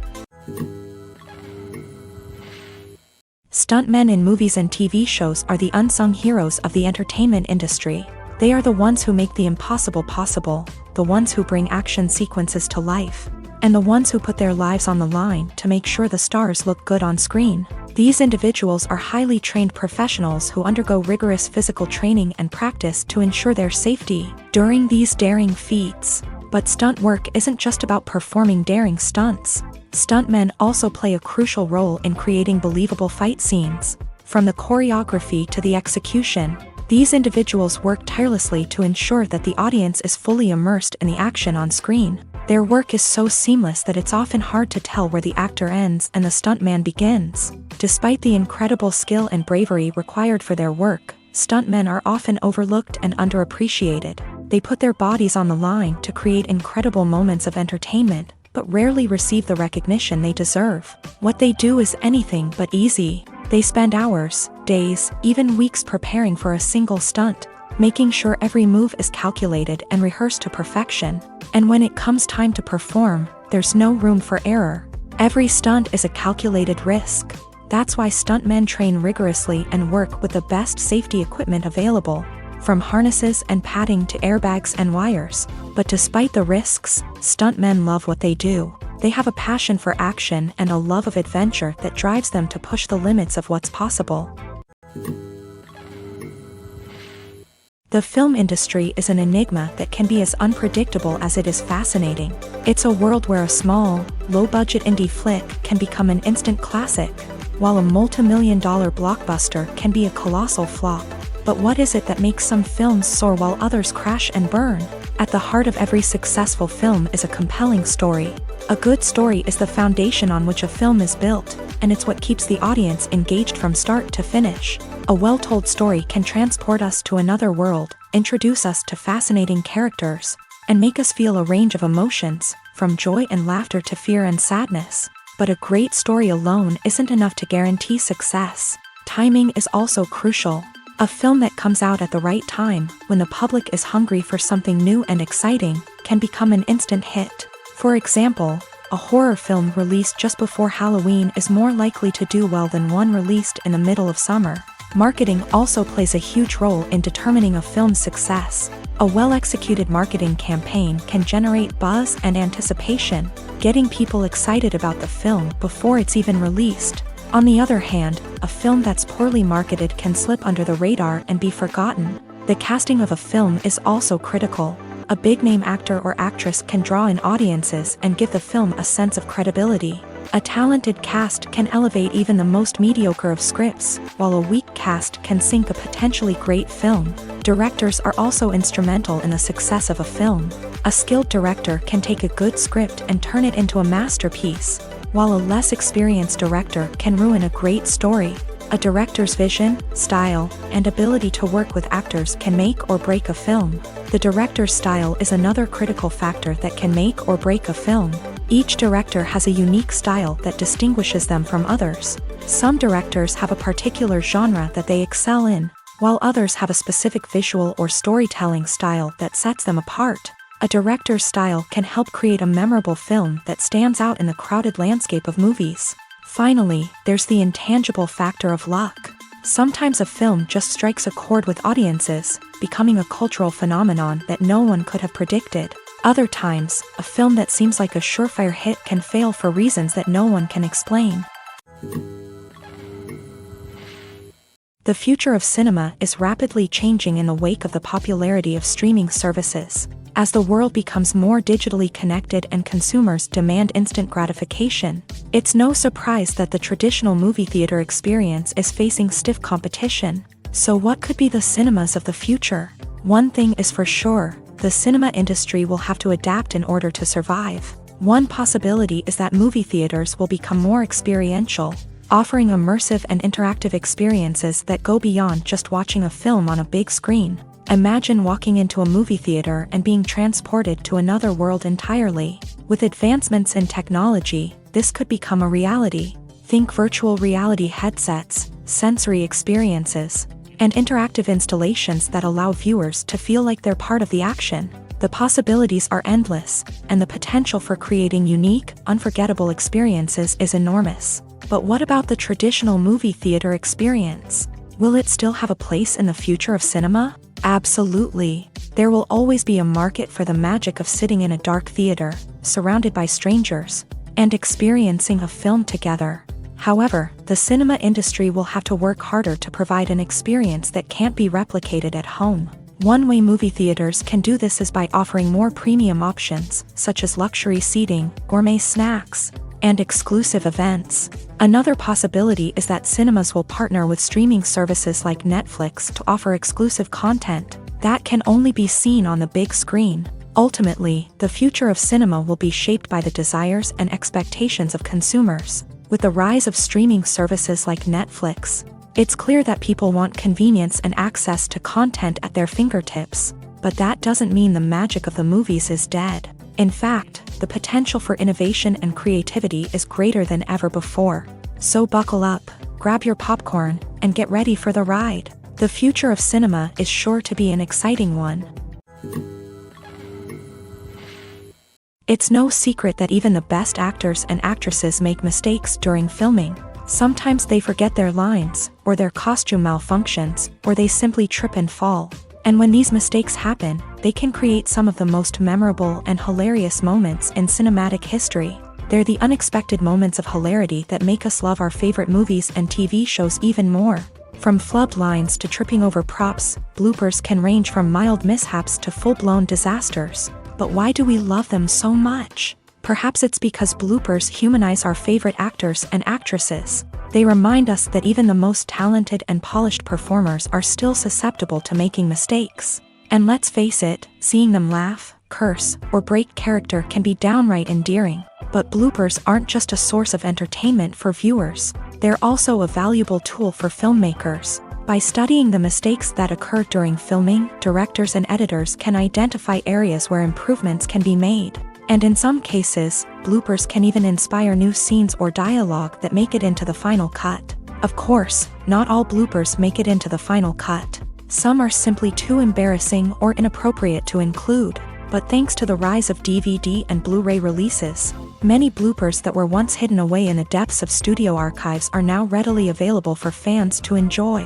Stuntmen in movies and TV shows are the unsung heroes of the entertainment industry. They are the ones who make the impossible possible, the ones who bring action sequences to life, and the ones who put their lives on the line to make sure the stars look good on screen. These individuals are highly trained professionals who undergo rigorous physical training and practice to ensure their safety during these daring feats. But stunt work isn't just about performing daring stunts. Stuntmen also play a crucial role in creating believable fight scenes. From the choreography to the execution, these individuals work tirelessly to ensure that the audience is fully immersed in the action on screen. Their work is so seamless that it's often hard to tell where the actor ends and the stuntman begins. Despite the incredible skill and bravery required for their work, stuntmen are often overlooked and underappreciated. They put their bodies on the line to create incredible moments of entertainment, but rarely receive the recognition they deserve. What they do is anything but easy. They spend hours, days, even weeks preparing for a single stunt, making sure every move is calculated and rehearsed to perfection. And when it comes time to perform, there's no room for error. Every stunt is a calculated risk. That's why stuntmen train rigorously and work with the best safety equipment available, from harnesses and padding to airbags and wires. But despite the risks, stuntmen love what they do. They have a passion for action and a love of adventure that drives them to push the limits of what's possible. The film industry is an enigma that can be as unpredictable as it is fascinating. It's a world where a small, low-budget indie flick can become an instant classic, while a multi-million-dollar blockbuster can be a colossal flop. But what is it that makes some films soar while others crash and burn? At the heart of every successful film is a compelling story. A good story is the foundation on which a film is built, and it's what keeps the audience engaged from start to finish. A well-told story can transport us to another world, introduce us to fascinating characters, and make us feel a range of emotions, from joy and laughter to fear and sadness. But a great story alone isn't enough to guarantee success. Timing is also crucial. A film that comes out at the right time, when the public is hungry for something new and exciting, can become an instant hit. For example, a horror film released just before Halloween is more likely to do well than one released in the middle of summer. Marketing also plays a huge role in determining a film's success. A well-executed marketing campaign can generate buzz and anticipation, getting people excited about the film before it's even released. On the other hand, a film that's poorly marketed can slip under the radar and be forgotten. The casting of a film is also critical. A big-name actor or actress can draw in audiences and give the film a sense of credibility. A talented cast can elevate even the most mediocre of scripts, while a weak cast can sink a potentially great film. Directors are also instrumental in the success of a film. A skilled director can take a good script and turn it into a masterpiece, while a less experienced director can ruin a great story. A director's vision, style, and ability to work with actors can make or break a film. The director's style is another critical factor that can make or break a film. Each director has a unique style that distinguishes them from others. Some directors have a particular genre that they excel in, while others have a specific visual or storytelling style that sets them apart. A director's style can help create a memorable film that stands out in the crowded landscape of movies. Finally, there's the intangible factor of luck. Sometimes a film just strikes a chord with audiences, becoming a cultural phenomenon that no one could have predicted. Other times, a film that seems like a surefire hit can fail for reasons that no one can explain. The future of cinema is rapidly changing in the wake of the popularity of streaming services. As the world becomes more digitally connected and consumers demand instant gratification, it's no surprise that the traditional movie theater experience is facing stiff competition. So what could be the cinemas of the future? One thing is for sure, the cinema industry will have to adapt in order to survive. One possibility is that movie theaters will become more experiential, offering immersive and interactive experiences that go beyond just watching a film on a big screen. Imagine walking into a movie theater and being transported to another world entirely. With advancements in technology, this could become a reality. Think virtual reality headsets, sensory experiences, and interactive installations that allow viewers to feel like they're part of the action. The possibilities are endless, and the potential for creating unique, unforgettable experiences is enormous. But what about the traditional movie theater experience? Will it still have a place in the future of cinema? Absolutely. There will always be a market for the magic of sitting in a dark theater, surrounded by strangers, and experiencing a film together. However, the cinema industry will have to work harder to provide an experience that can't be replicated at home. One way movie theaters can do this is by offering more premium options, such as luxury seating, gourmet snacks, and exclusive events. Another possibility is that cinemas will partner with streaming services like Netflix to offer exclusive content that can only be seen on the big screen. Ultimately, the future of cinema will be shaped by the desires and expectations of consumers. With the rise of streaming services like Netflix, it's clear that people want convenience and access to content at their fingertips. But that doesn't mean the magic of the movies is dead. In fact, the potential for innovation and creativity is greater than ever before. So buckle up, grab your popcorn, and get ready for the ride. The future of cinema is sure to be an exciting one. It's no secret that even the best actors and actresses make mistakes during filming. Sometimes they forget their lines, or their costume malfunctions, or they simply trip and fall. And when these mistakes happen, they can create some of the most memorable and hilarious moments in cinematic history. They're the unexpected moments of hilarity that make us love our favorite movies and TV shows even more. From flubbed lines to tripping over props, bloopers can range from mild mishaps to full-blown disasters. But why do we love them so much? Perhaps it's because bloopers humanize our favorite actors and actresses. They remind us that even the most talented and polished performers are still susceptible to making mistakes. And let's face it, seeing them laugh, curse, or break character can be downright endearing. But bloopers aren't just a source of entertainment for viewers. They're also a valuable tool for filmmakers. By studying the mistakes that occur during filming, directors and editors can identify areas where improvements can be made. And in some cases, bloopers can even inspire new scenes or dialogue that make it into the final cut. Of course, not all bloopers make it into the final cut. Some are simply too embarrassing or inappropriate to include. But thanks to the rise of DVD and Blu-ray releases, many bloopers that were once hidden away in the depths of studio archives are now readily available for fans to enjoy.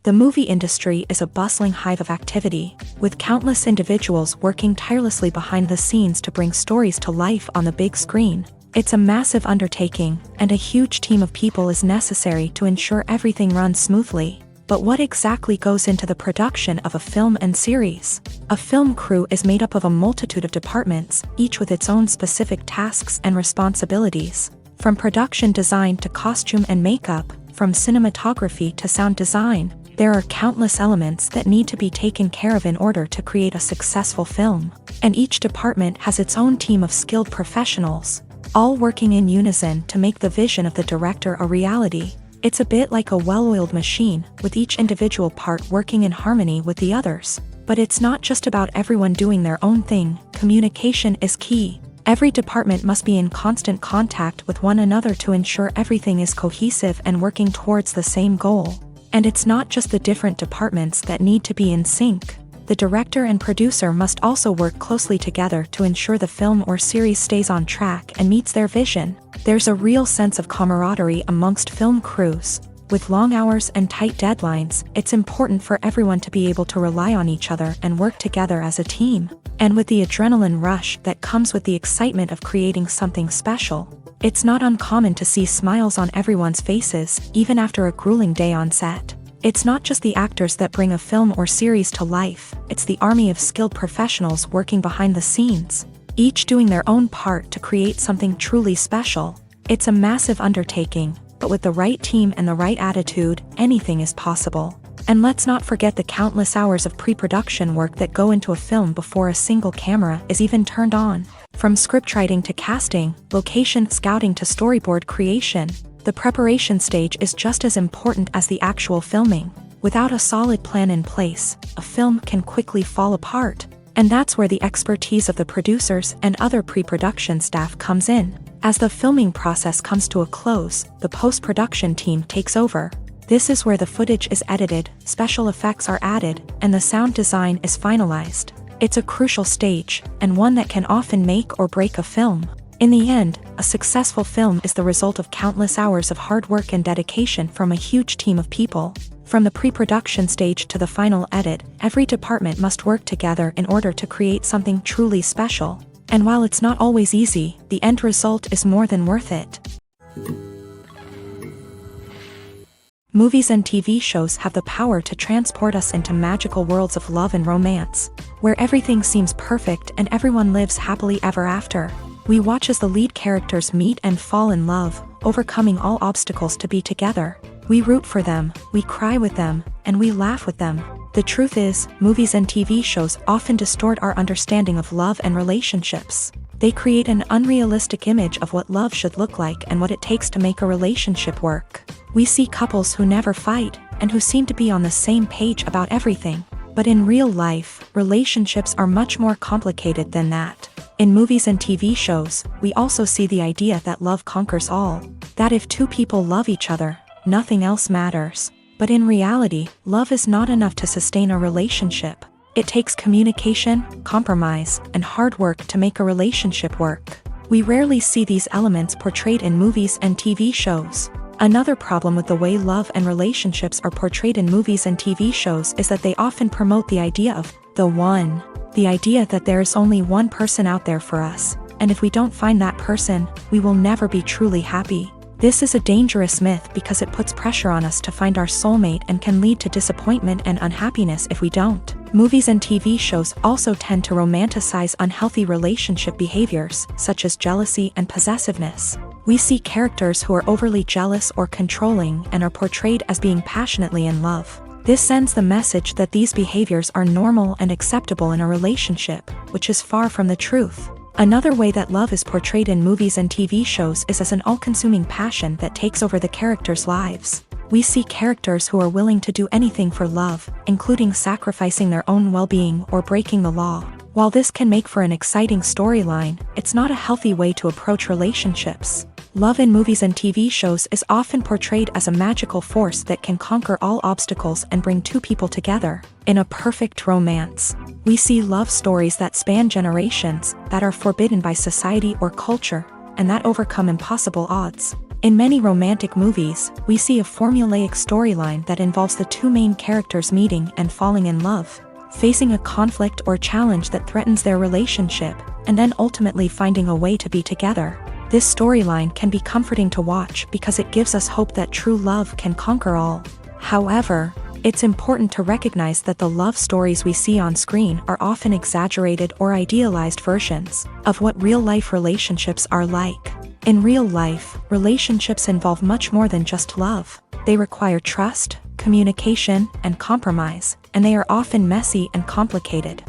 The movie industry is a bustling hive of activity, with countless individuals working tirelessly behind the scenes to bring stories to life on the big screen. It's a massive undertaking, and a huge team of people is necessary to ensure everything runs smoothly. But what exactly goes into the production of a film and series? A film crew is made up of a multitude of departments, each with its own specific tasks and responsibilities. From production design to costume and makeup, from cinematography to sound design, there are countless elements that need to be taken care of in order to create a successful film. And each department has its own team of skilled professionals, all working in unison to make the vision of the director a reality. It's a bit like a well-oiled machine, with each individual part working in harmony with the others. But it's not just about everyone doing their own thing. Communication is key. Every department must be in constant contact with one another to ensure everything is cohesive and working towards the same goal. And it's not just the different departments that need to be in sync. The director and producer must also work closely together to ensure the film or series stays on track and meets their vision. There's a real sense of camaraderie amongst film crews. With long hours and tight deadlines, it's important for everyone to be able to rely on each other and work together as a team. And with the adrenaline rush that comes with the excitement of creating something special, it's not uncommon to see smiles on everyone's faces, even after a grueling day on set. It's not just the actors that bring a film or series to life, it's the army of skilled professionals working behind the scenes, each doing their own part to create something truly special. It's a massive undertaking, but with the right team and the right attitude, anything is possible. And let's not forget the countless hours of pre-production work that go into a film before a single camera is even turned on. From scriptwriting to casting, location scouting to storyboard creation, the preparation stage is just as important as the actual filming. Without a solid plan in place, a film can quickly fall apart. And that's where the expertise of the producers and other pre-production staff comes in. As the filming process comes to a close, the post-production team takes over. This is where the footage is edited, special effects are added, and the sound design is finalized. It's a crucial stage, and one that can often make or break a film. In the end, a successful film is the result of countless hours of hard work and dedication from a huge team of people. From the pre-production stage to the final edit, every department must work together in order to create something truly special. And while it's not always easy, the end result is more than worth it. Movies and TV shows have the power to transport us into magical worlds of love and romance, where everything seems perfect and everyone lives happily ever after. We watch as the lead characters meet and fall in love, overcoming all obstacles to be together. We root for them, we cry with them, and we laugh with them. The truth is, movies and TV shows often distort our understanding of love and relationships. They create an unrealistic image of what love should look like and what it takes to make a relationship work. We see couples who never fight, and who seem to be on the same page about everything. But in real life, relationships are much more complicated than that. In movies and TV shows, we also see the idea that love conquers all. That if two people love each other, nothing else matters. But in reality, love is not enough to sustain a relationship. It takes communication, compromise, and hard work to make a relationship work. We rarely see these elements portrayed in movies and TV shows. Another problem with the way love and relationships are portrayed in movies and TV shows is that they often promote the idea of the one. The idea that there is only one person out there for us, and if we don't find that person, we will never be truly happy. This is a dangerous myth because it puts pressure on us to find our soulmate and can lead to disappointment and unhappiness if we don't. Movies and TV shows also tend to romanticize unhealthy relationship behaviors, such as jealousy and possessiveness. We see characters who are overly jealous or controlling and are portrayed as being passionately in love. This sends the message that these behaviors are normal and acceptable in a relationship, which is far from the truth. Another way that love is portrayed in movies and TV shows is as an all-consuming passion that takes over the characters' lives. We see characters who are willing to do anything for love, including sacrificing their own well-being or breaking the law. While this can make for an exciting storyline, it's not a healthy way to approach relationships. Love in movies and TV shows is often portrayed as a magical force that can conquer all obstacles and bring two people together. In a perfect romance, we see love stories that span generations, that are forbidden by society or culture, and that overcome impossible odds. In many romantic movies, we see a formulaic storyline that involves the two main characters meeting and falling in love, facing a conflict or challenge that threatens their relationship, and then ultimately finding a way to be together. This storyline can be comforting to watch because it gives us hope that true love can conquer all. However, it's important to recognize that the love stories we see on screen are often exaggerated or idealized versions of what real-life relationships are like. In real life, relationships involve much more than just love. They require trust, communication, and compromise, and they are often messy and complicated.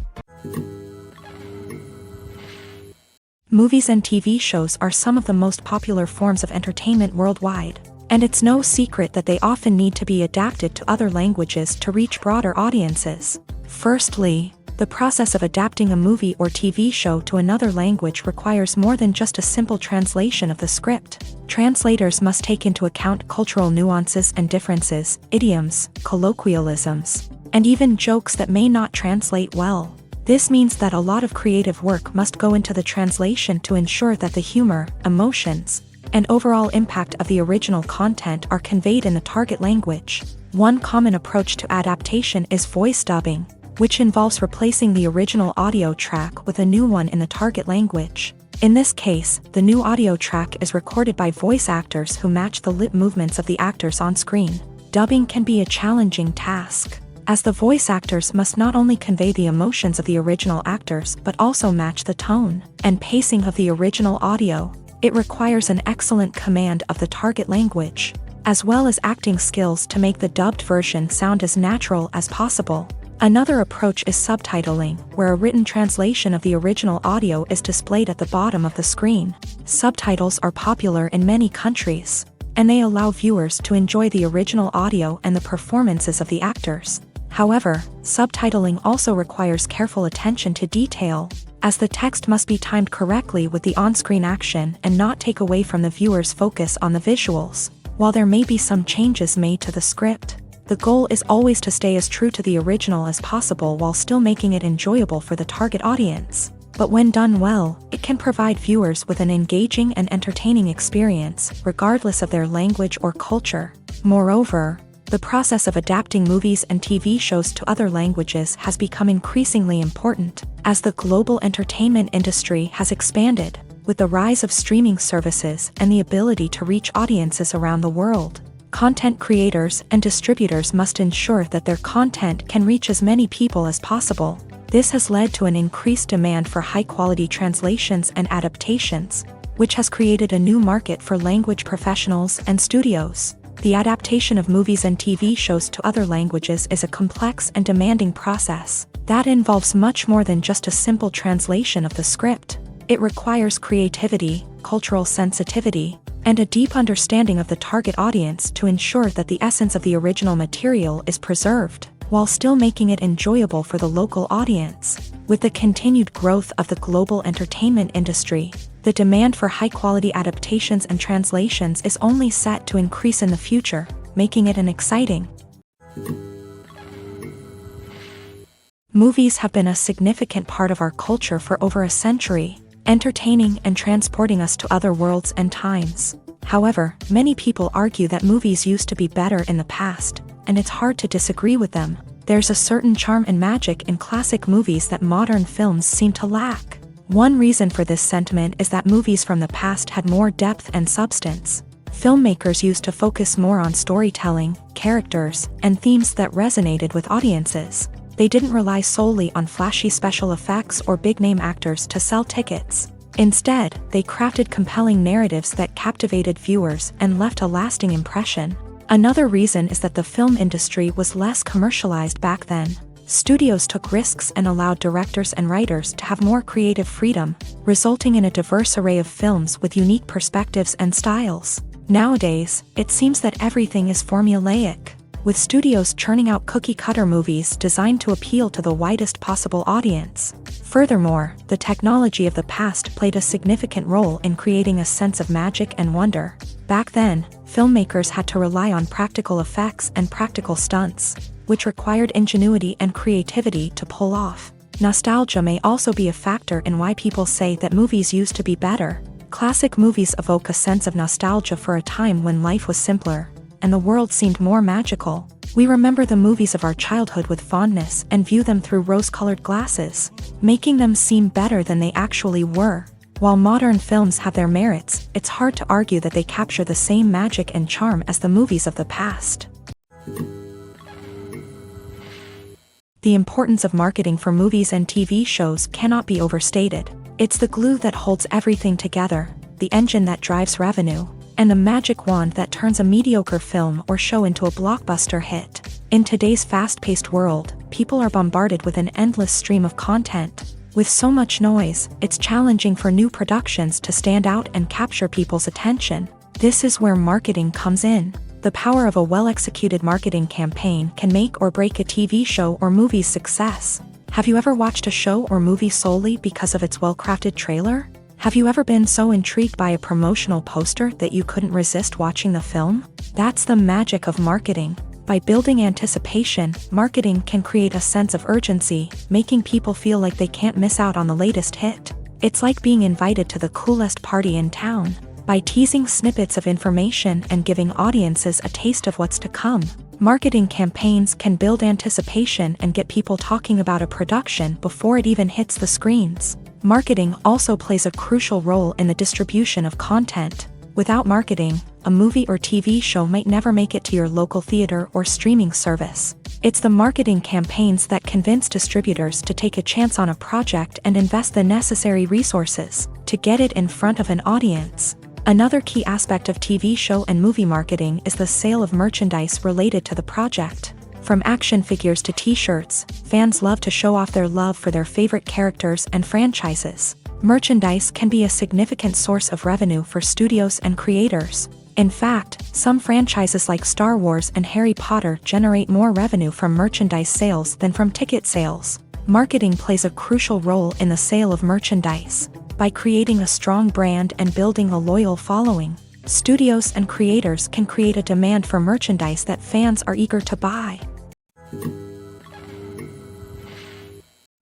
Movies and TV shows are some of the most popular forms of entertainment worldwide, and it's no secret that they often need to be adapted to other languages to reach broader audiences. Firstly, the process of adapting a movie or TV show to another language requires more than just a simple translation of the script. Translators must take into account cultural nuances and differences, idioms, colloquialisms, and even jokes that may not translate well. This means that a lot of creative work must go into the translation to ensure that the humor, emotions, and overall impact of the original content are conveyed in the target language. One common approach to adaptation is voice dubbing, which involves replacing the original audio track with a new one in the target language. In this case, the new audio track is recorded by voice actors who match the lip movements of the actors on screen. Dubbing can be a challenging task, as the voice actors must not only convey the emotions of the original actors but also match the tone and pacing of the original audio. It requires an excellent command of the target language, as well as acting skills to make the dubbed version sound as natural as possible. Another approach is subtitling, where a written translation of the original audio is displayed at the bottom of the screen. Subtitles are popular in many countries, and they allow viewers to enjoy the original audio and the performances of the actors. However, subtitling also requires careful attention to detail, as the text must be timed correctly with the on-screen action and not take away from the viewer's focus on the visuals. While there may be some changes made to the script, the goal is always to stay as true to the original as possible while still making it enjoyable for the target audience. But when done well, it can provide viewers with an engaging and entertaining experience, regardless of their language or culture. Moreover, the process of adapting movies and TV shows to other languages has become increasingly important, as the global entertainment industry has expanded, with the rise of streaming services and the ability to reach audiences around the world. Content creators and distributors must ensure that their content can reach as many people as possible. This has led to an increased demand for high-quality translations and adaptations, which has created a new market for language professionals and studios. The adaptation of movies and TV shows to other languages is a complex and demanding process that involves much more than just a simple translation of the script. It requires creativity, cultural sensitivity, and a deep understanding of the target audience to ensure that the essence of the original material is preserved, while still making it enjoyable for the local audience. With the continued growth of the global entertainment industry, the demand for high-quality adaptations and translations is only set to increase in the future, making it an exciting. Movies have been a significant part of our culture for over a century, entertaining and transporting us to other worlds and times. However, many people argue that movies used to be better in the past, and it's hard to disagree with them. There's a certain charm and magic in classic movies that modern films seem to lack. One reason for this sentiment is that movies from the past had more depth and substance. Filmmakers used to focus more on storytelling, characters, and themes that resonated with audiences. They didn't rely solely on flashy special effects or big-name actors to sell tickets. Instead, they crafted compelling narratives that captivated viewers and left a lasting impression. Another reason is that the film industry was less commercialized back then. Studios took risks and allowed directors and writers to have more creative freedom, resulting in a diverse array of films with unique perspectives and styles. Nowadays, it seems that everything is formulaic, with studios churning out cookie-cutter movies designed to appeal to the widest possible audience. Furthermore, the technology of the past played a significant role in creating a sense of magic and wonder. Back then, filmmakers had to rely on practical effects and practical stunts, which required ingenuity and creativity to pull off. Nostalgia may also be a factor in why people say that movies used to be better. Classic movies evoke a sense of nostalgia for a time when life was simpler, and the world seemed more magical. We remember the movies of our childhood with fondness and view them through rose-colored glasses, making them seem better than they actually were. While modern films have their merits, it's hard to argue that they capture the same magic and charm as the movies of the past. The importance of marketing for movies and TV shows cannot be overstated. It's the glue that holds everything together, the engine that drives revenue, and the magic wand that turns a mediocre film or show into a blockbuster hit. In today's fast-paced world, people are bombarded with an endless stream of content. With so much noise, it's challenging for new productions to stand out and capture people's attention. This is where marketing comes in. The power of a well-executed marketing campaign can make or break a TV show or movie's success. Have you ever watched a show or movie solely because of its well-crafted trailer? Have you ever been so intrigued by a promotional poster that you couldn't resist watching the film? That's the magic of marketing. By building anticipation, marketing can create a sense of urgency, making people feel like they can't miss out on the latest hit. It's like being invited to the coolest party in town. By teasing snippets of information and giving audiences a taste of what's to come, marketing campaigns can build anticipation and get people talking about a production before it even hits the screens. Marketing also plays a crucial role in the distribution of content. Without marketing, a movie or TV show might never make it to your local theater or streaming service. It's the marketing campaigns that convince distributors to take a chance on a project and invest the necessary resources to get it in front of an audience. Another key aspect of TV show and movie marketing is the sale of merchandise related to the project. From action figures to t-shirts, fans love to show off their love for their favorite characters and franchises. Merchandise can be a significant source of revenue for studios and creators. In fact, some franchises like Star Wars and Harry Potter generate more revenue from merchandise sales than from ticket sales. Marketing plays a crucial role in the sale of merchandise. By creating a strong brand and building a loyal following, studios and creators can create a demand for merchandise that fans are eager to buy.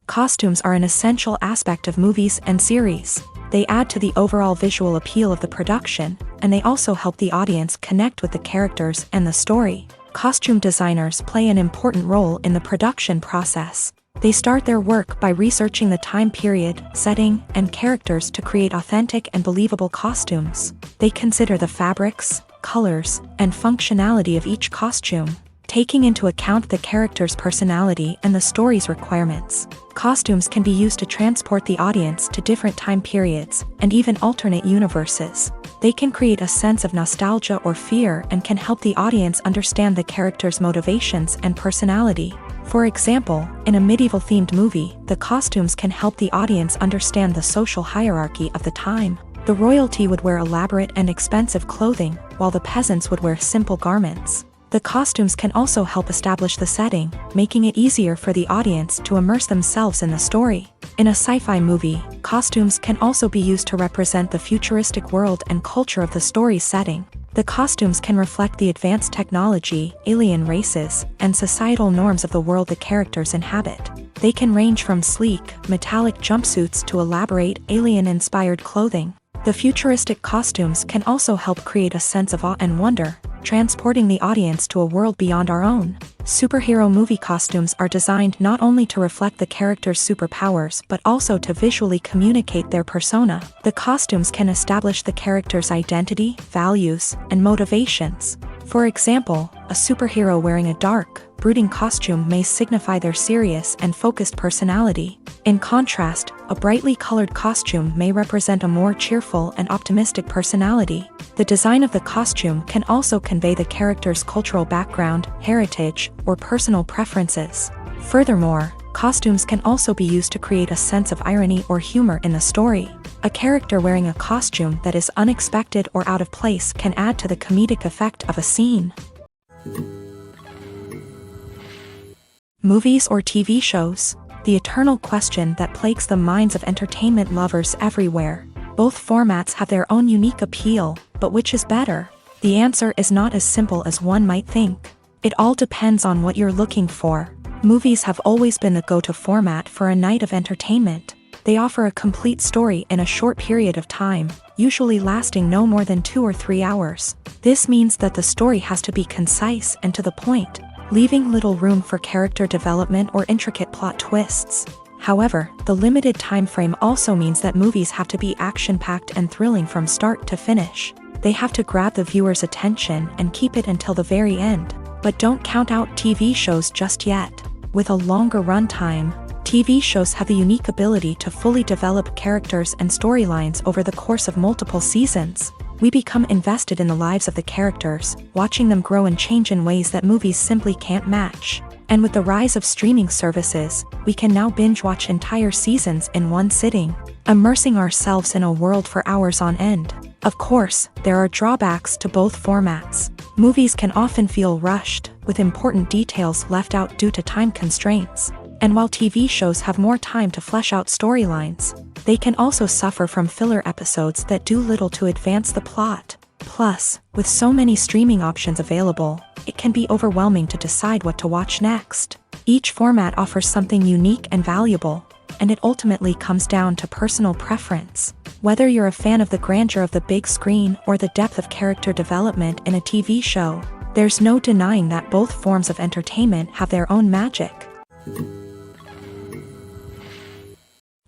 Costumes are an essential aspect of movies and series. They add to the overall visual appeal of the production, and they also help the audience connect with the characters and the story. Costume designers play an important role in the production process. They start their work by researching the time period, setting, and characters to create authentic and believable costumes. They consider the fabrics, colors, and functionality of each costume, taking into account the character's personality and the story's requirements. Costumes can be used to transport the audience to different time periods and even alternate universes. They can create a sense of nostalgia or fear and can help the audience understand the character's motivations and personality. For example, in a medieval-themed movie, the costumes can help the audience understand the social hierarchy of the time. The royalty would wear elaborate and expensive clothing, while the peasants would wear simple garments. The costumes can also help establish the setting, making it easier for the audience to immerse themselves in the story. In a sci-fi movie, costumes can also be used to represent the futuristic world and culture of the story's setting. The costumes can reflect the advanced technology, alien races, and societal norms of the world the characters inhabit. They can range from sleek, metallic jumpsuits to elaborate, alien-inspired clothing. The futuristic costumes can also help create a sense of awe and wonder, transporting the audience to a world beyond our own. Superhero movie costumes are designed not only to reflect the character's superpowers but also to visually communicate their persona. The costumes can establish the character's identity, values, and motivations. For example, a superhero wearing a dark, brooding costume may signify their serious and focused personality. In contrast, a brightly colored costume may represent a more cheerful and optimistic personality. The design of the costume can also convey the character's cultural background, heritage, or personal preferences. Furthermore, costumes can also be used to create a sense of irony or humor in the story. A character wearing a costume that is unexpected or out of place can add to the comedic effect of a scene. Movies or TV shows? The eternal question that plagues the minds of entertainment lovers everywhere. Both formats have their own unique appeal, but which is better? The answer is not as simple as one might think. It all depends on what you're looking for. Movies have always been the go-to format for a night of entertainment. They offer a complete story in a short period of time, usually lasting no more than 2 or 3 hours. This means that the story has to be concise and to the point, leaving little room for character development or intricate plot twists. However, the limited time frame also means that movies have to be action-packed and thrilling from start to finish. They have to grab the viewer's attention and keep it until the very end. But don't count out TV shows just yet. With a longer runtime, TV shows have the unique ability to fully develop characters and storylines over the course of multiple seasons. We become invested in the lives of the characters, watching them grow and change in ways that movies simply can't match. And with the rise of streaming services, we can now binge-watch entire seasons in one sitting, immersing ourselves in a world for hours on end. Of course, there are drawbacks to both formats. Movies can often feel rushed, with important details left out due to time constraints. And while TV shows have more time to flesh out storylines, they can also suffer from filler episodes that do little to advance the plot. Plus, with so many streaming options available, it can be overwhelming to decide what to watch next. Each format offers something unique and valuable, and it ultimately comes down to personal preference. Whether you're a fan of the grandeur of the big screen or the depth of character development in a TV show, there's no denying that both forms of entertainment have their own magic.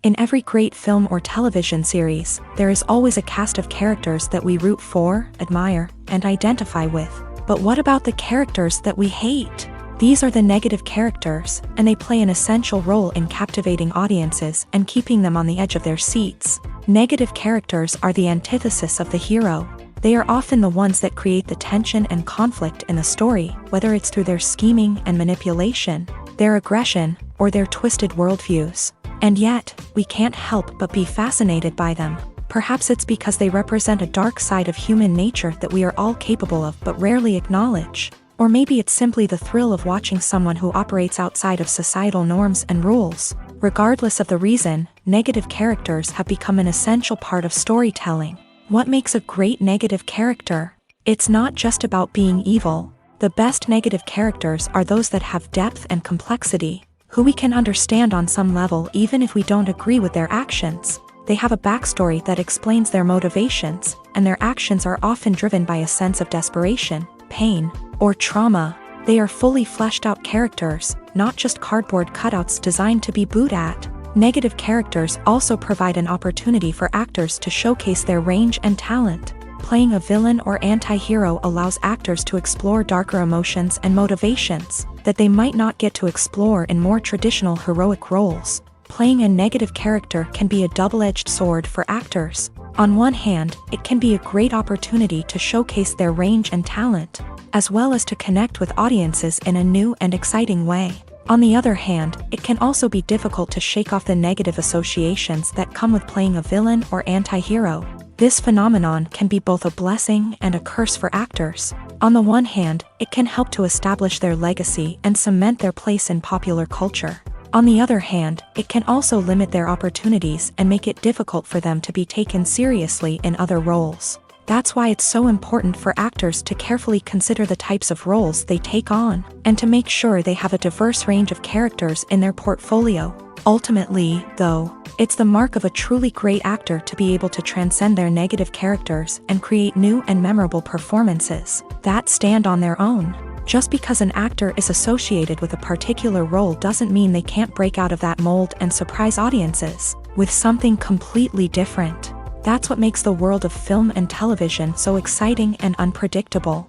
In every great film or television series, there is always a cast of characters that we root for, admire, and identify with. But what about the characters that we hate? These are the negative characters, and they play an essential role in captivating audiences and keeping them on the edge of their seats. Negative characters are the antithesis of the hero. They are often the ones that create the tension and conflict in the story, whether it's through their scheming and manipulation, their aggression, or their twisted worldviews. And yet, we can't help but be fascinated by them. Perhaps it's because they represent a dark side of human nature that we are all capable of but rarely acknowledge. Or maybe it's simply the thrill of watching someone who operates outside of societal norms and rules. Regardless of the reason, negative characters have become an essential part of storytelling. What makes a great negative character? It's not just about being evil. The best negative characters are those that have depth and complexity, who we can understand on some level even if we don't agree with their actions. They have a backstory that explains their motivations, and their actions are often driven by a sense of desperation, pain, or trauma. They are fully fleshed out characters, not just cardboard cutouts designed to be booed at. Negative characters also provide an opportunity for actors to showcase their range and talent. Playing a villain or anti-hero allows actors to explore darker emotions and motivations that they might not get to explore in more traditional heroic roles. Playing a negative character can be a double-edged sword for actors. On one hand, it can be a great opportunity to showcase their range and talent, as well as to connect with audiences in a new and exciting way. On the other hand, it can also be difficult to shake off the negative associations that come with playing a villain or anti-hero. This phenomenon can be both a blessing and a curse for actors. On the one hand, it can help to establish their legacy and cement their place in popular culture. On the other hand, it can also limit their opportunities and make it difficult for them to be taken seriously in other roles. That's why it's so important for actors to carefully consider the types of roles they take on, and to make sure they have a diverse range of characters in their portfolio. Ultimately, though, it's the mark of a truly great actor to be able to transcend their negative characters and create new and memorable performances that stand on their own. Just because an actor is associated with a particular role doesn't mean they can't break out of that mold and surprise audiences with something completely different. That's what makes the world of film and television so exciting and unpredictable.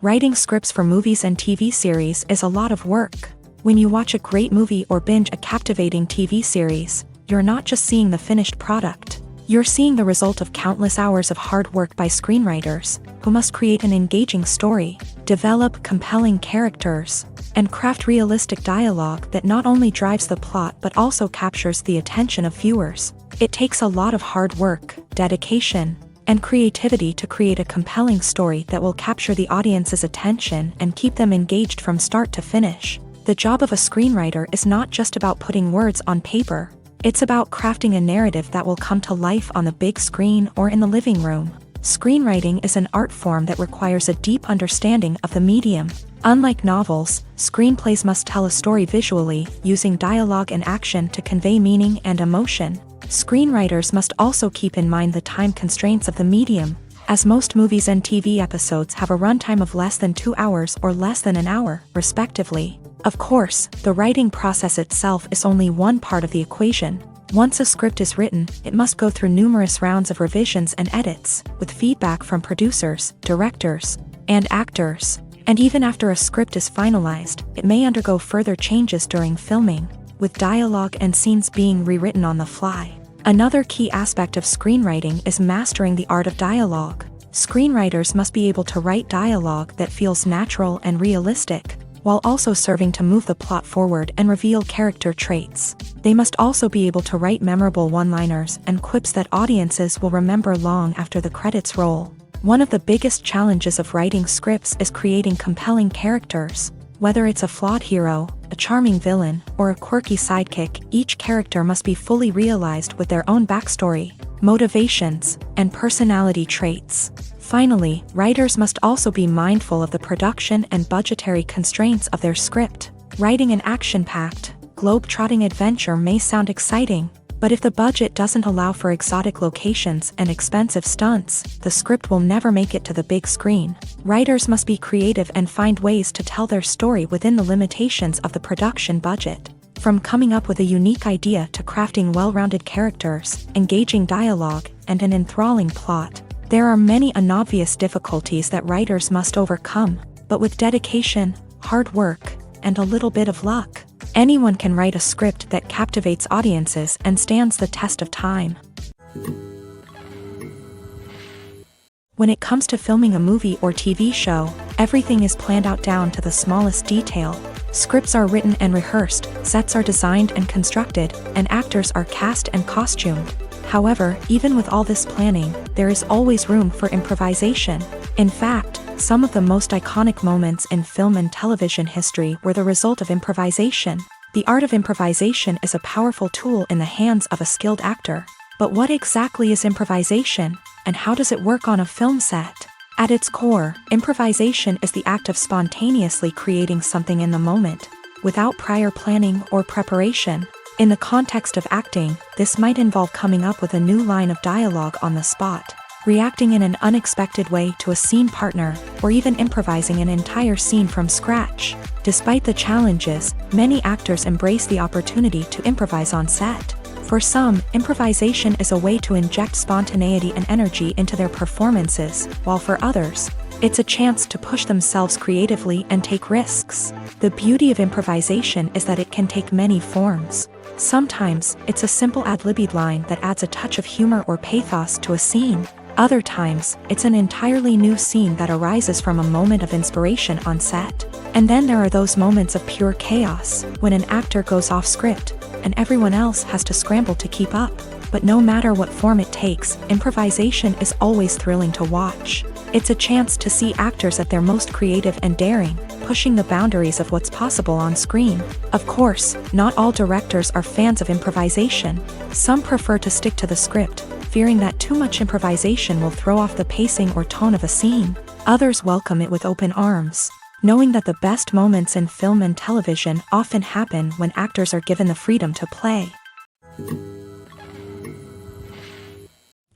Writing scripts for movies and TV series is a lot of work. When you watch a great movie or binge a captivating TV series, you're not just seeing the finished product. You're seeing the result of countless hours of hard work by screenwriters, who must create an engaging story, develop compelling characters, and craft realistic dialogue that not only drives the plot but also captures the attention of viewers. It takes a lot of hard work, dedication, and creativity to create a compelling story that will capture the audience's attention and keep them engaged from start to finish. The job of a screenwriter is not just about putting words on paper. It's about crafting a narrative that will come to life on the big screen or in the living room. Screenwriting is an art form that requires a deep understanding of the medium. Unlike novels, screenplays must tell a story visually, using dialogue and action to convey meaning and emotion. Screenwriters must also keep in mind the time constraints of the medium, as most movies and TV episodes have a runtime of less than 2 hours or less than an hour, respectively. Of course, the writing process itself is only one part of the equation. Once a script is written, it must go through numerous rounds of revisions and edits, with feedback from producers, directors, and actors. And even after a script is finalized, it may undergo further changes during filming, with dialogue and scenes being rewritten on the fly. Another key aspect of screenwriting is mastering the art of dialogue. Screenwriters must be able to write dialogue that feels natural and realistic, while also serving to move the plot forward and reveal character traits. They must also be able to write memorable one-liners and quips that audiences will remember long after the credits roll. One of the biggest challenges of writing scripts is creating compelling characters. Whether it's a flawed hero, a charming villain, or a quirky sidekick, each character must be fully realized with their own backstory, motivations, and personality traits. Finally, writers must also be mindful of the production and budgetary constraints of their script. Writing an action-packed, globe-trotting adventure may sound exciting, but if the budget doesn't allow for exotic locations and expensive stunts, the script will never make it to the big screen. Writers must be creative and find ways to tell their story within the limitations of the production budget. From coming up with a unique idea to crafting well-rounded characters, engaging dialogue, and an enthralling plot, there are many unobvious difficulties that writers must overcome, but with dedication, hard work, and a little bit of luck, anyone can write a script that captivates audiences and stands the test of time. When it comes to filming a movie or TV show, everything is planned out down to the smallest detail. Scripts are written and rehearsed, sets are designed and constructed, and actors are cast and costumed. However, even with all this planning, there is always room for improvisation. In fact, some of the most iconic moments in film and television history were the result of improvisation. The art of improvisation is a powerful tool in the hands of a skilled actor. But what exactly is improvisation, and how does it work on a film set? At its core, improvisation is the act of spontaneously creating something in the moment, without prior planning or preparation. In the context of acting, this might involve coming up with a new line of dialogue on the spot, reacting in an unexpected way to a scene partner, or even improvising an entire scene from scratch. Despite the challenges, many actors embrace the opportunity to improvise on set. For some, improvisation is a way to inject spontaneity and energy into their performances, while for others, it's a chance to push themselves creatively and take risks. The beauty of improvisation is that it can take many forms. Sometimes, it's a simple ad-libbed line that adds a touch of humor or pathos to a scene. Other times, it's an entirely new scene that arises from a moment of inspiration on set. And then there are those moments of pure chaos, when an actor goes off script, and everyone else has to scramble to keep up. But no matter what form it takes, improvisation is always thrilling to watch. It's a chance to see actors at their most creative and daring, pushing the boundaries of what's possible on screen. Of course, not all directors are fans of improvisation. Some prefer to stick to the script, fearing that too much improvisation will throw off the pacing or tone of a scene. Others welcome it with open arms, knowing that the best moments in film and television often happen when actors are given the freedom to play.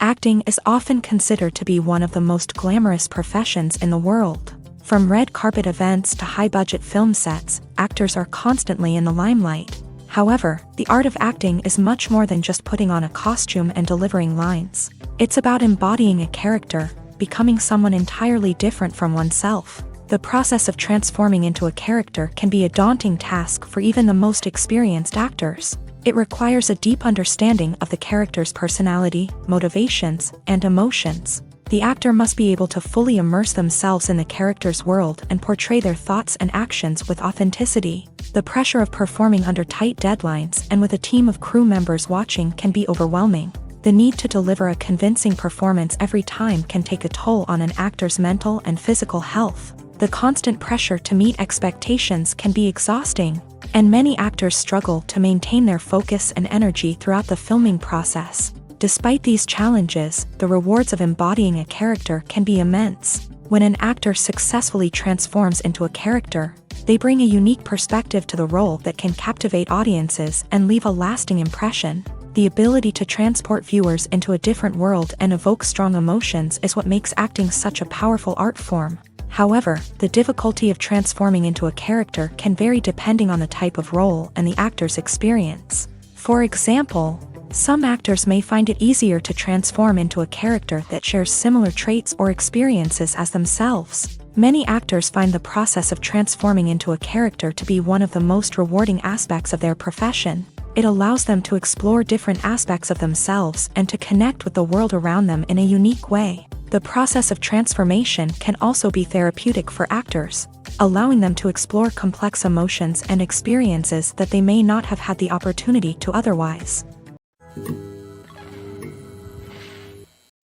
Acting is often considered to be one of the most glamorous professions in the world. From red carpet events to high-budget film sets, actors are constantly in the limelight. However, the art of acting is much more than just putting on a costume and delivering lines. It's about embodying a character, becoming someone entirely different from oneself. The process of transforming into a character can be a daunting task for even the most experienced actors. It requires a deep understanding of the character's personality, motivations, and emotions. The actor must be able to fully immerse themselves in the character's world and portray their thoughts and actions with authenticity. The pressure of performing under tight deadlines and with a team of crew members watching can be overwhelming. The need to deliver a convincing performance every time can take a toll on an actor's mental and physical health. The constant pressure to meet expectations can be exhausting, and many actors struggle to maintain their focus and energy throughout the filming process. Despite these challenges, the rewards of embodying a character can be immense. When an actor successfully transforms into a character, they bring a unique perspective to the role that can captivate audiences and leave a lasting impression. The ability to transport viewers into a different world and evoke strong emotions is what makes acting such a powerful art form. However, the difficulty of transforming into a character can vary depending on the type of role and the actor's experience. For example, some actors may find it easier to transform into a character that shares similar traits or experiences as themselves. Many actors find the process of transforming into a character to be one of the most rewarding aspects of their profession. It allows them to explore different aspects of themselves and to connect with the world around them in a unique way. The process of transformation can also be therapeutic for actors, allowing them to explore complex emotions and experiences that they may not have had the opportunity to otherwise.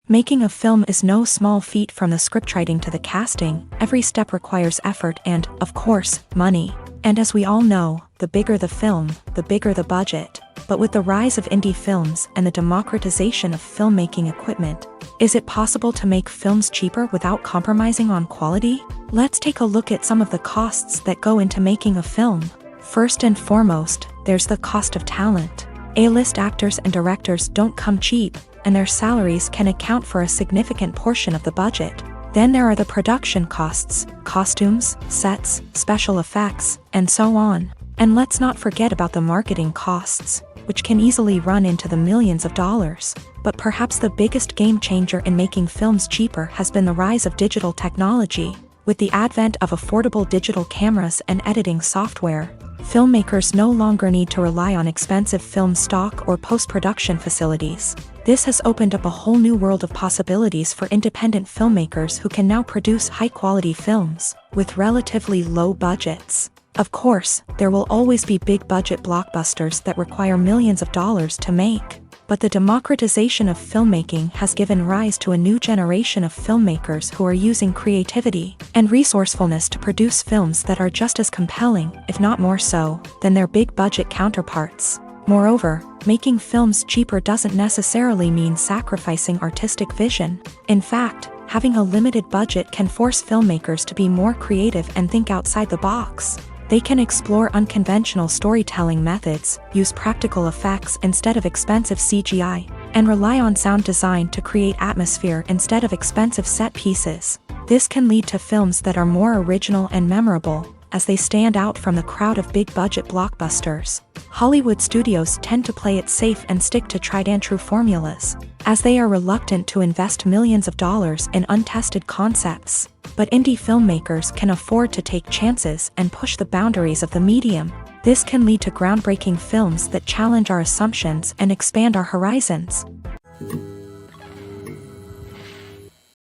Making a film is no small feat. From the scriptwriting to the casting, every step requires effort and, of course, money. And as we all know, the bigger the film, the bigger the budget. But with the rise of indie films and the democratization of filmmaking equipment, is it possible to make films cheaper without compromising on quality? Let's take a look at some of the costs that go into making a film. First and foremost, there's the cost of talent. A-list actors and directors don't come cheap, and their salaries can account for a significant portion of the budget. Then there are the production costs, costumes, sets, special effects, and so on. And let's not forget about the marketing costs, which can easily run into the millions of dollars. But perhaps the biggest game changer in making films cheaper has been the rise of digital technology. With the advent of affordable digital cameras and editing software, filmmakers no longer need to rely on expensive film stock or post-production facilities. This has opened up a whole new world of possibilities for independent filmmakers who can now produce high-quality films with relatively low budgets. Of course, there will always be big-budget blockbusters that require millions of dollars to make. But the democratization of filmmaking has given rise to a new generation of filmmakers who are using creativity and resourcefulness to produce films that are just as compelling, if not more so, than their big-budget counterparts. Moreover, making films cheaper doesn't necessarily mean sacrificing artistic vision. In fact, having a limited budget can force filmmakers to be more creative and think outside the box. They can explore unconventional storytelling methods, use practical effects instead of expensive CGI, and rely on sound design to create atmosphere instead of expensive set pieces. This can lead to films that are more original and memorable, as they stand out from the crowd of big-budget blockbusters. Hollywood studios tend to play it safe and stick to tried-and-true formulas, as they are reluctant to invest millions of dollars in untested concepts. But indie filmmakers can afford to take chances and push the boundaries of the medium. This can lead to groundbreaking films that challenge our assumptions and expand our horizons.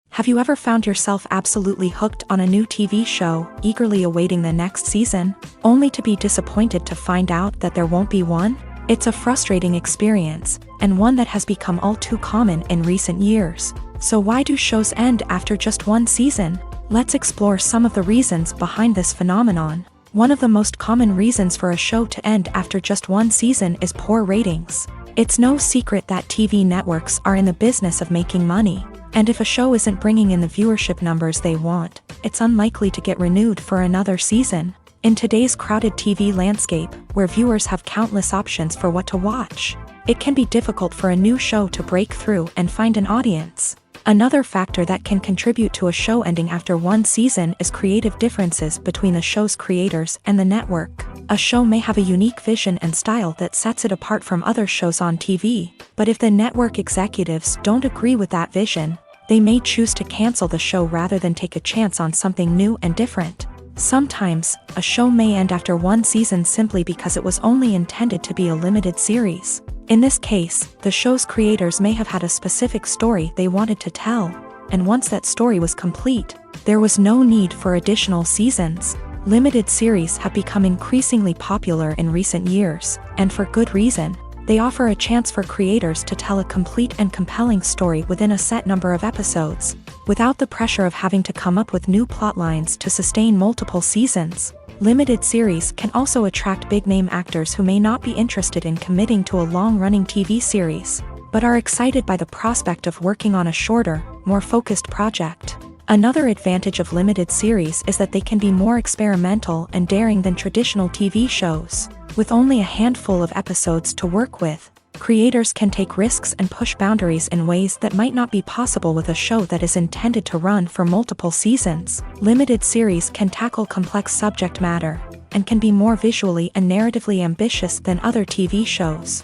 Have you ever found yourself absolutely hooked on a new TV show, eagerly awaiting the next season, only to be disappointed to find out that there won't be one? It's a frustrating experience, and one that has become all too common in recent years. So why do shows end after just one season? Let's explore some of the reasons behind this phenomenon. One of the most common reasons for a show to end after just one season is poor ratings. It's no secret that TV networks are in the business of making money, and if a show isn't bringing in the viewership numbers they want, it's unlikely to get renewed for another season. In today's crowded TV landscape, where viewers have countless options for what to watch, it can be difficult for a new show to break through and find an audience. Another factor that can contribute to a show ending after one season is creative differences between the show's creators and the network. A show may have a unique vision and style that sets it apart from other shows on TV, but if the network executives don't agree with that vision, they may choose to cancel the show rather than take a chance on something new and different. Sometimes, a show may end after one season simply because it was only intended to be a limited series. In this case, the show's creators may have had a specific story they wanted to tell, and once that story was complete, there was no need for additional seasons. Limited series have become increasingly popular in recent years, and for good reason. They offer a chance for creators to tell a complete and compelling story within a set number of episodes, without the pressure of having to come up with new plotlines to sustain multiple seasons. Limited series can also attract big-name actors who may not be interested in committing to a long-running TV series. but are excited by the prospect of working on a shorter, more focused project. Another advantage of limited series is that they can be more experimental and daring than traditional TV shows. With only a handful of episodes to work with, creators can take risks and push boundaries in ways that might not be possible with a show that is intended to run for multiple seasons. Limited series can tackle complex subject matter, and can be more visually and narratively ambitious than other TV shows.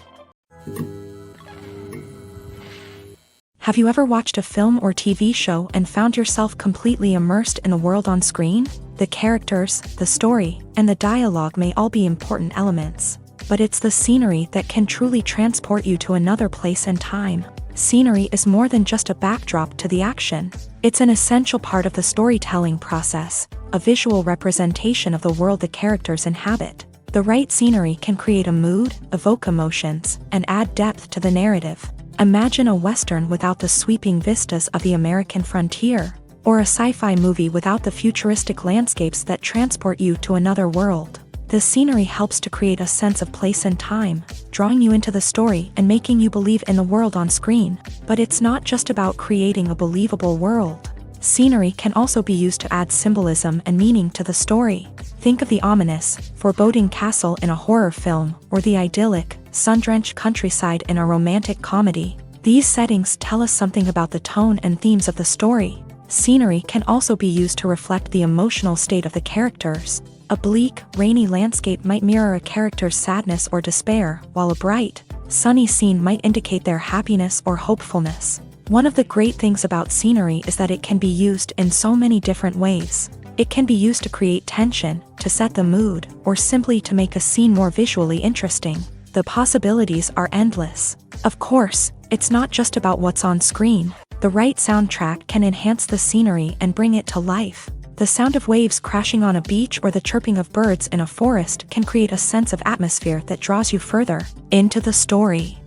Have you ever watched a film or TV show and found yourself completely immersed in the world on screen? The characters, the story, and the dialogue may all be important elements, but it's the scenery that can truly transport you to another place and time. Scenery is more than just a backdrop to the action. It's an essential part of the storytelling process, a visual representation of the world the characters inhabit. The right scenery can create a mood, evoke emotions, and add depth to the narrative. Imagine a Western without the sweeping vistas of the American frontier, or a sci-fi movie without the futuristic landscapes that transport you to another world. The scenery helps to create a sense of place and time, drawing you into the story and making you believe in the world on screen. But it's not just about creating a believable world. Scenery can also be used to add symbolism and meaning to the story. Think of the ominous, foreboding castle in a horror film, or the idyllic, sun-drenched countryside in a romantic comedy. These settings tell us something about the tone and themes of the story. Scenery can also be used to reflect the emotional state of the characters. A bleak, rainy landscape might mirror a character's sadness or despair, while a bright, sunny scene might indicate their happiness or hopefulness. One of the great things about scenery is that it can be used in so many different ways. It can be used to create tension, to set the mood, or simply to make a scene more visually interesting. The possibilities are endless. Of course, it's not just about what's on screen. The right soundtrack can enhance the scenery and bring it to life. The sound of waves crashing on a beach or the chirping of birds in a forest can create a sense of atmosphere that draws you further into the story.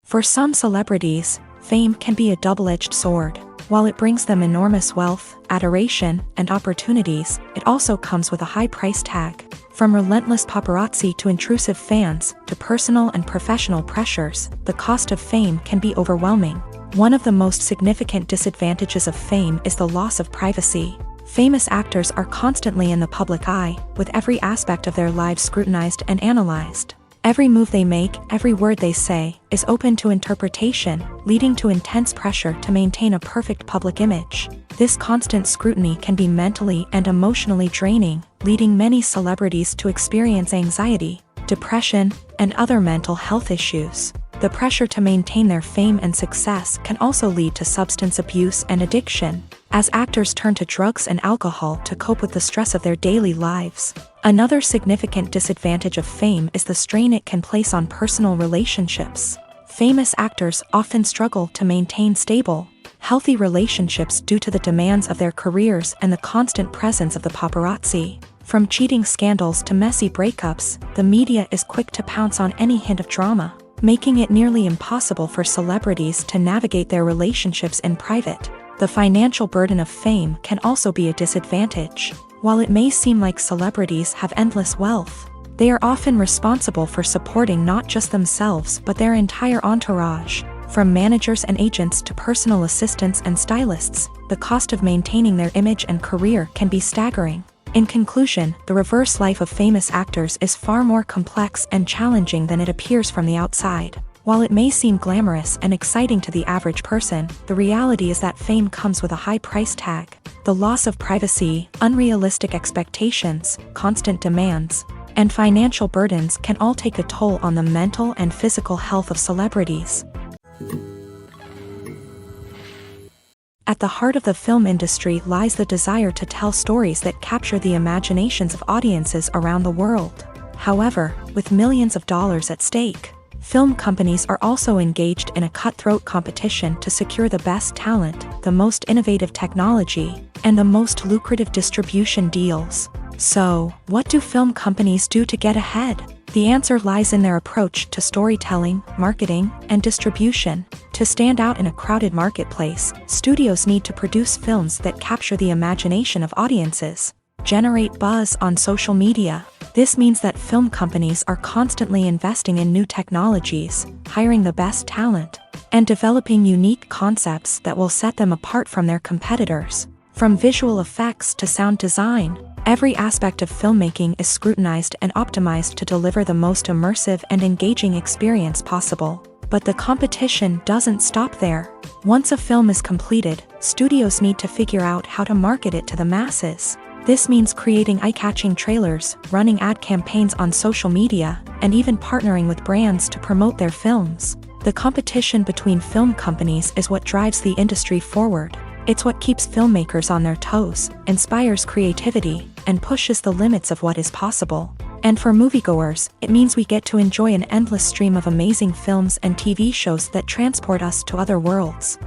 For some celebrities, fame can be a double-edged sword. While it brings them enormous wealth, adoration, and opportunities, it also comes with a high price tag. From relentless paparazzi to intrusive fans, to personal and professional pressures, the cost of fame can be overwhelming. One of the most significant disadvantages of fame is the loss of privacy. Famous actors are constantly in the public eye, with every aspect of their lives scrutinized and analyzed. Every move they make, every word they say, is open to interpretation, leading to intense pressure to maintain a perfect public image. This constant scrutiny can be mentally and emotionally draining, leading many celebrities to experience anxiety, depression, and other mental health issues. The pressure to maintain their fame and success can also lead to substance abuse and addiction, as actors turn to drugs and alcohol to cope with the stress of their daily lives. Another significant disadvantage of fame is the strain it can place on personal relationships. Famous actors often struggle to maintain stable, healthy relationships due to the demands of their careers and the constant presence of the paparazzi. From cheating scandals to messy breakups, the media is quick to pounce on any hint of drama, making it nearly impossible for celebrities to navigate their relationships in private. The financial burden of fame can also be a disadvantage. While it may seem like celebrities have endless wealth, they are often responsible for supporting not just themselves but their entire entourage. From managers and agents to personal assistants and stylists, the cost of maintaining their image and career can be staggering. In conclusion, the reverse life of famous actors is far more complex and challenging than it appears from the outside. While it may seem glamorous and exciting to the average person, the reality is that fame comes with a high price tag. The loss of privacy, unrealistic expectations, constant demands, and financial burdens can all take a toll on the mental and physical health of celebrities. At the heart of the film industry lies the desire to tell stories that capture the imaginations of audiences around the world. However, with millions of dollars at stake, film companies are also engaged in a cutthroat competition to secure the best talent, the most innovative technology, and the most lucrative distribution deals. So, what do film companies do to get ahead? The answer lies in their approach to storytelling, marketing, and distribution. To stand out in a crowded marketplace, studios need to produce films that capture the imagination of audiences. Generate buzz on social media. This means that film companies are constantly investing in new technologies, hiring the best talent, and developing unique concepts that will set them apart from their competitors. From visual effects to sound design, every aspect of filmmaking is scrutinized and optimized to deliver the most immersive and engaging experience possible. But the competition doesn't stop there. Once a film is completed, studios need to figure out how to market it to the masses. This means creating eye-catching trailers, running ad campaigns on social media, and even partnering with brands to promote their films. The competition between film companies is what drives the industry forward. It's what keeps filmmakers on their toes, inspires creativity, and pushes the limits of what is possible. And for moviegoers, it means we get to enjoy an endless stream of amazing films and TV shows that transport us to other worlds.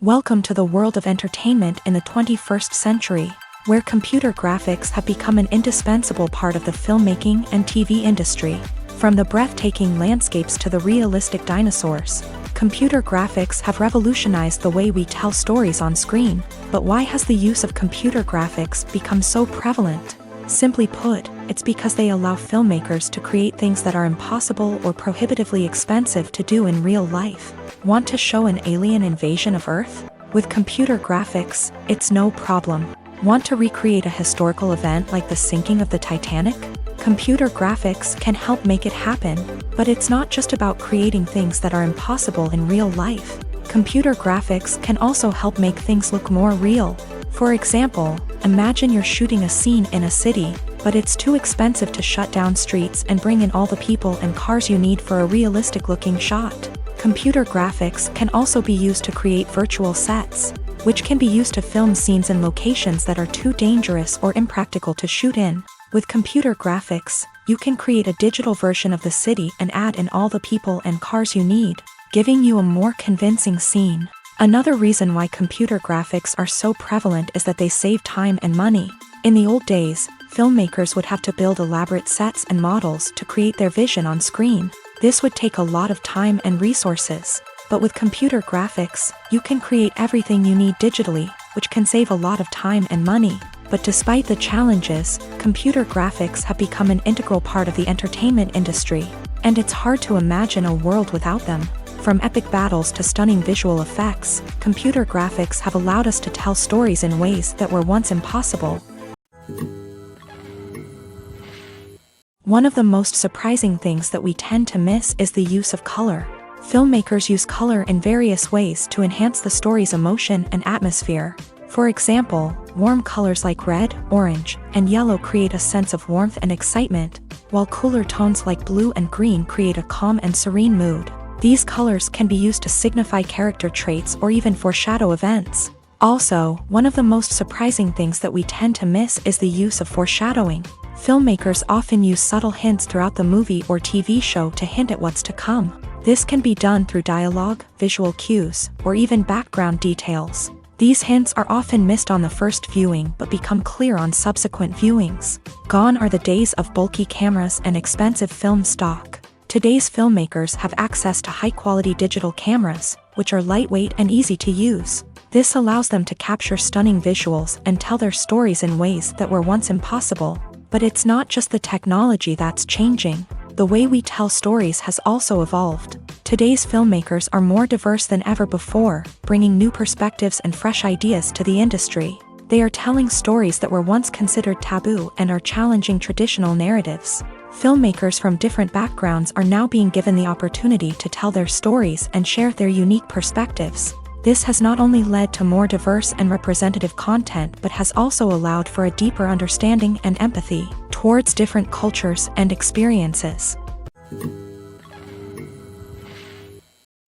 Welcome to the world of entertainment in the 21st century, where computer graphics have become an indispensable part of the filmmaking and TV industry. From the breathtaking landscapes to the realistic dinosaurs, computer graphics have revolutionized the way we tell stories on screen. But why has the use of computer graphics become so prevalent? Simply put, it's because they allow filmmakers to create things that are impossible or prohibitively expensive to do in real life. Want to show an alien invasion of Earth? With computer graphics, it's no problem. Want to recreate a historical event like the sinking of the Titanic? Computer graphics can help make it happen. But it's not just about creating things that are impossible in real life. Computer graphics can also help make things look more real. For example, imagine you're shooting a scene in a city, but it's too expensive to shut down streets and bring in all the people and cars you need for a realistic-looking shot. Computer graphics can also be used to create virtual sets, which can be used to film scenes in locations that are too dangerous or impractical to shoot in. With computer graphics, you can create a digital version of the city and add in all the people and cars you need, giving you a more convincing scene. Another reason why computer graphics are so prevalent is that they save time and money. In the old days, filmmakers would have to build elaborate sets and models to create their vision on screen. This would take a lot of time and resources. But with computer graphics, you can create everything you need digitally, which can save a lot of time and money. But despite the challenges, computer graphics have become an integral part of the entertainment industry, and it's hard to imagine a world without them. From epic battles to stunning visual effects, computer graphics have allowed us to tell stories in ways that were once impossible. One of the most surprising things that we tend to miss is the use of color. Filmmakers use color in various ways to enhance the story's emotion and atmosphere. For example, warm colors like red, orange, and yellow create a sense of warmth and excitement, while cooler tones like blue and green create a calm and serene mood. These colors can be used to signify character traits or even foreshadow events. Also, one of the most surprising things that we tend to miss is the use of foreshadowing. Filmmakers often use subtle hints throughout the movie or TV show to hint at what's to come. This can be done through dialogue, visual cues, or even background details. These hints are often missed on the first viewing but become clear on subsequent viewings. Gone are the days of bulky cameras and expensive film stock. Today's filmmakers have access to high-quality digital cameras, which are lightweight and easy to use. This allows them to capture stunning visuals and tell their stories in ways that were once impossible. But it's not just the technology that's changing. The way we tell stories has also evolved. Today's filmmakers are more diverse than ever before, bringing new perspectives and fresh ideas to the industry. They are telling stories that were once considered taboo and are challenging traditional narratives. Filmmakers from different backgrounds are now being given the opportunity to tell their stories and share their unique perspectives. This has not only led to more diverse and representative content but has also allowed for a deeper understanding and empathy towards different cultures and experiences.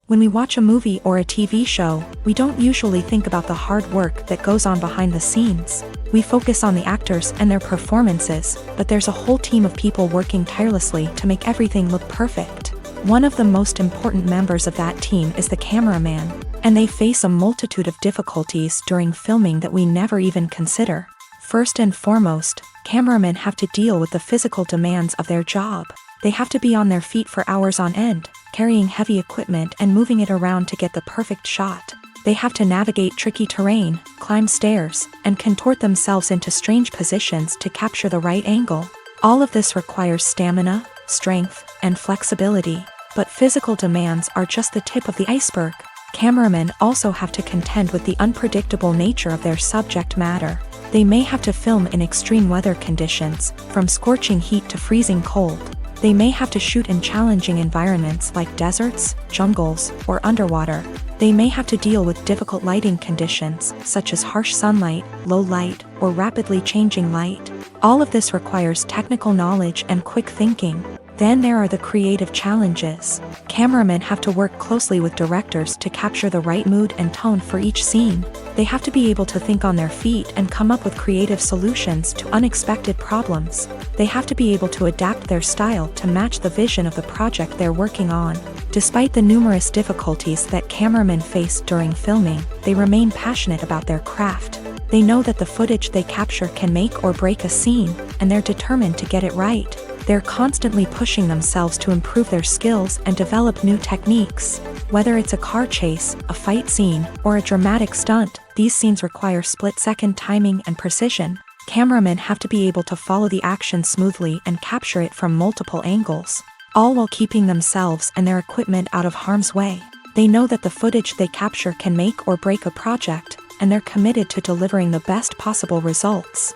When we watch a movie or a TV show, we don't usually think about the hard work that goes on behind the scenes. We focus on the actors and their performances, but there's a whole team of people working tirelessly to make everything look perfect. One of the most important members of that team is the cameraman, and they face a multitude of difficulties during filming that we never even consider. First and foremost, cameramen have to deal with the physical demands of their job. They have to be on their feet for hours on end, carrying heavy equipment and moving it around to get the perfect shot. They have to navigate tricky terrain, climb stairs, and contort themselves into strange positions to capture the right angle. All of this requires stamina, strength, and flexibility. But physical demands are just the tip of the iceberg. Cameramen also have to contend with the unpredictable nature of their subject matter. They may have to film in extreme weather conditions, from scorching heat to freezing cold. They may have to shoot in challenging environments like deserts, jungles, or underwater. They may have to deal with difficult lighting conditions, such as harsh sunlight, low light, or rapidly changing light. All of this requires technical knowledge and quick thinking. Then there are the creative challenges. Cameramen have to work closely with directors to capture the right mood and tone for each scene. They have to be able to think on their feet and come up with creative solutions to unexpected problems. They have to be able to adapt their style to match the vision of the project they're working on. Despite the numerous difficulties that cameramen face during filming, they remain passionate about their craft. They know that the footage they capture can make or break a scene, and they're determined to get it right. They're constantly pushing themselves to improve their skills and develop new techniques. Whether it's a car chase, a fight scene, or a dramatic stunt, these scenes require split-second timing and precision. Cameramen have to be able to follow the action smoothly and capture it from multiple angles, all while keeping themselves and their equipment out of harm's way. They know that the footage they capture can make or break a project, and they're committed to delivering the best possible results.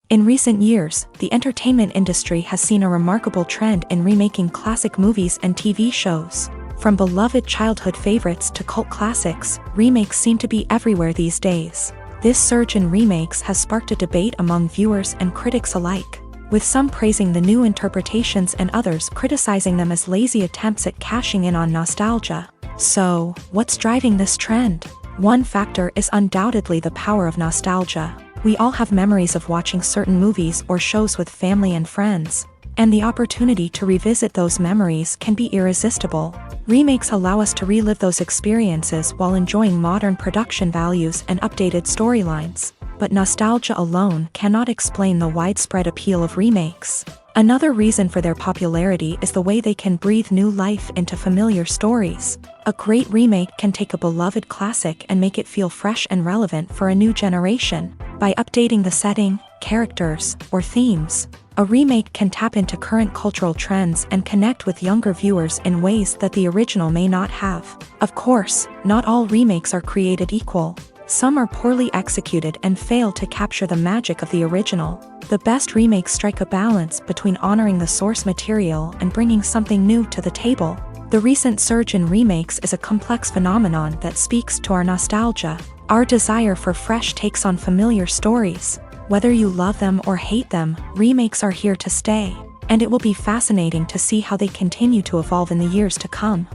In recent years, the entertainment industry has seen a remarkable trend in remaking classic movies and TV shows. From beloved childhood favorites to cult classics, remakes seem to be everywhere these days. This surge in remakes has sparked a debate among viewers and critics alike, with some praising the new interpretations and others criticizing them as lazy attempts at cashing in on nostalgia. So, what's driving this trend? One factor is undoubtedly the power of nostalgia. We all have memories of watching certain movies or shows with family and friends, and the opportunity to revisit those memories can be irresistible. Remakes allow us to relive those experiences while enjoying modern production values and updated storylines. But nostalgia alone cannot explain the widespread appeal of remakes. Another reason for their popularity is the way they can breathe new life into familiar stories. A great remake can take a beloved classic and make it feel fresh and relevant for a new generation. By updating the setting, characters, or themes, a remake can tap into current cultural trends and connect with younger viewers in ways that the original may not have. Of course, not all remakes are created equal. Some are poorly executed and fail to capture the magic of the original. The best remakes strike a balance between honoring the source material and bringing something new to the table. The recent surge in remakes is a complex phenomenon that speaks to our nostalgia, our desire for fresh takes on familiar stories. Whether you love them or hate them, remakes are here to stay, and it will be fascinating to see how they continue to evolve in the years to come.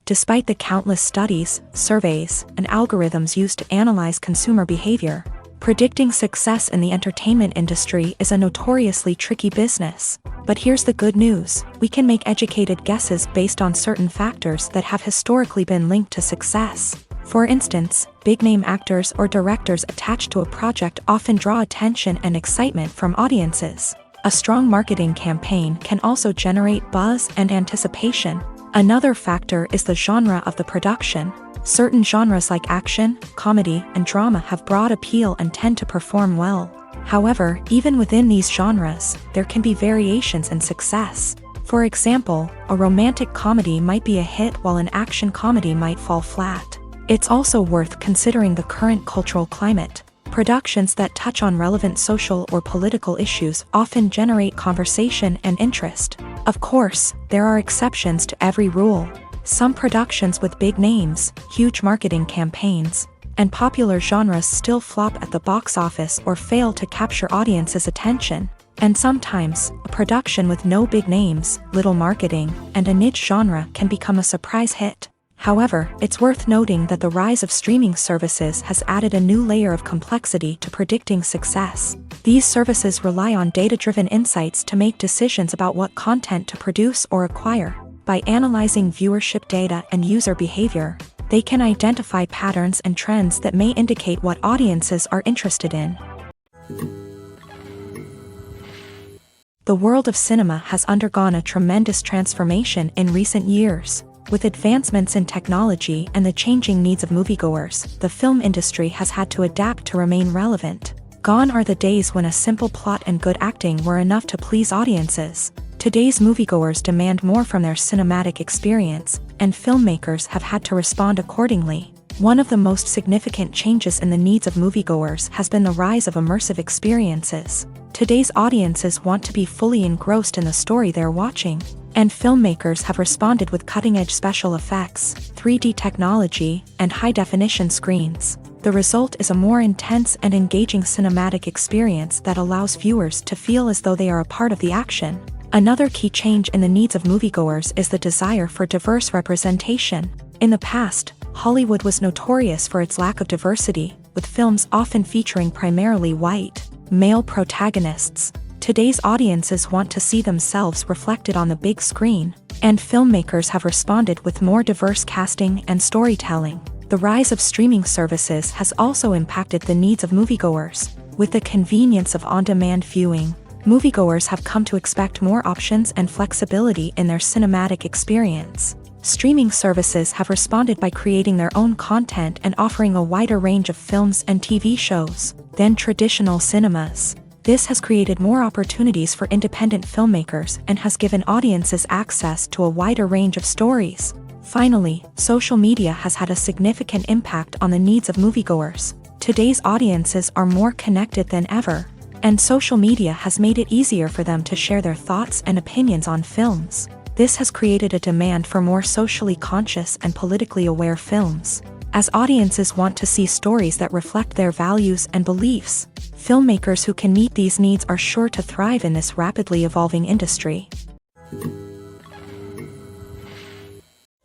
Despite the countless studies, surveys, and algorithms used to analyze consumer behavior, predicting success in the entertainment industry is a notoriously tricky business. But here's the good news: we can make educated guesses based on certain factors that have historically been linked to success. For instance, big-name actors or directors attached to a project often draw attention and excitement from audiences. A strong marketing campaign can also generate buzz and anticipation. Another factor is the genre of the production. Certain genres like action, comedy, and drama have broad appeal and tend to perform well. However, even within these genres, there can be variations in success. For example, a romantic comedy might be a hit while an action comedy might fall flat. It's also worth considering the current cultural climate. Productions that touch on relevant social or political issues often generate conversation and interest. Of course, there are exceptions to every rule. Some productions with big names, huge marketing campaigns, and popular genres still flop at the box office or fail to capture audiences' attention. And sometimes, a production with no big names, little marketing, and a niche genre can become a surprise hit. However, it's worth noting that the rise of streaming services has added a new layer of complexity to predicting success. These services rely on data-driven insights to make decisions about what content to produce or acquire. By analyzing viewership data and user behavior, they can identify patterns and trends that may indicate what audiences are interested in. The world of cinema has undergone a tremendous transformation in recent years. With advancements in technology and the changing needs of moviegoers, the film industry has had to adapt to remain relevant. Gone are the days when a simple plot and good acting were enough to please audiences. Today's moviegoers demand more from their cinematic experience, and filmmakers have had to respond accordingly. One of the most significant changes in the needs of moviegoers has been the rise of immersive experiences. Today's audiences want to be fully engrossed in the story they're watching, and filmmakers have responded with cutting-edge special effects, 3D technology, and high-definition screens. The result is a more intense and engaging cinematic experience that allows viewers to feel as though they are a part of the action. Another key change in the needs of moviegoers is the desire for diverse representation. In the past, Hollywood was notorious for its lack of diversity, with films often featuring primarily white, male protagonists. Today's audiences want to see themselves reflected on the big screen, and filmmakers have responded with more diverse casting and storytelling. The rise of streaming services has also impacted the needs of moviegoers. With the convenience of on-demand viewing, moviegoers have come to expect more options and flexibility in their cinematic experience. Streaming services have responded by creating their own content and offering a wider range of films and TV shows than traditional cinemas. This has created more opportunities for independent filmmakers and has given audiences access to a wider range of stories. Finally, social media has had a significant impact on the needs of moviegoers. Today's audiences are more connected than ever, and social media has made it easier for them to share their thoughts and opinions on films. This has created a demand for more socially conscious and politically aware films. As audiences want to see stories that reflect their values and beliefs, filmmakers who can meet these needs are sure to thrive in this rapidly evolving industry.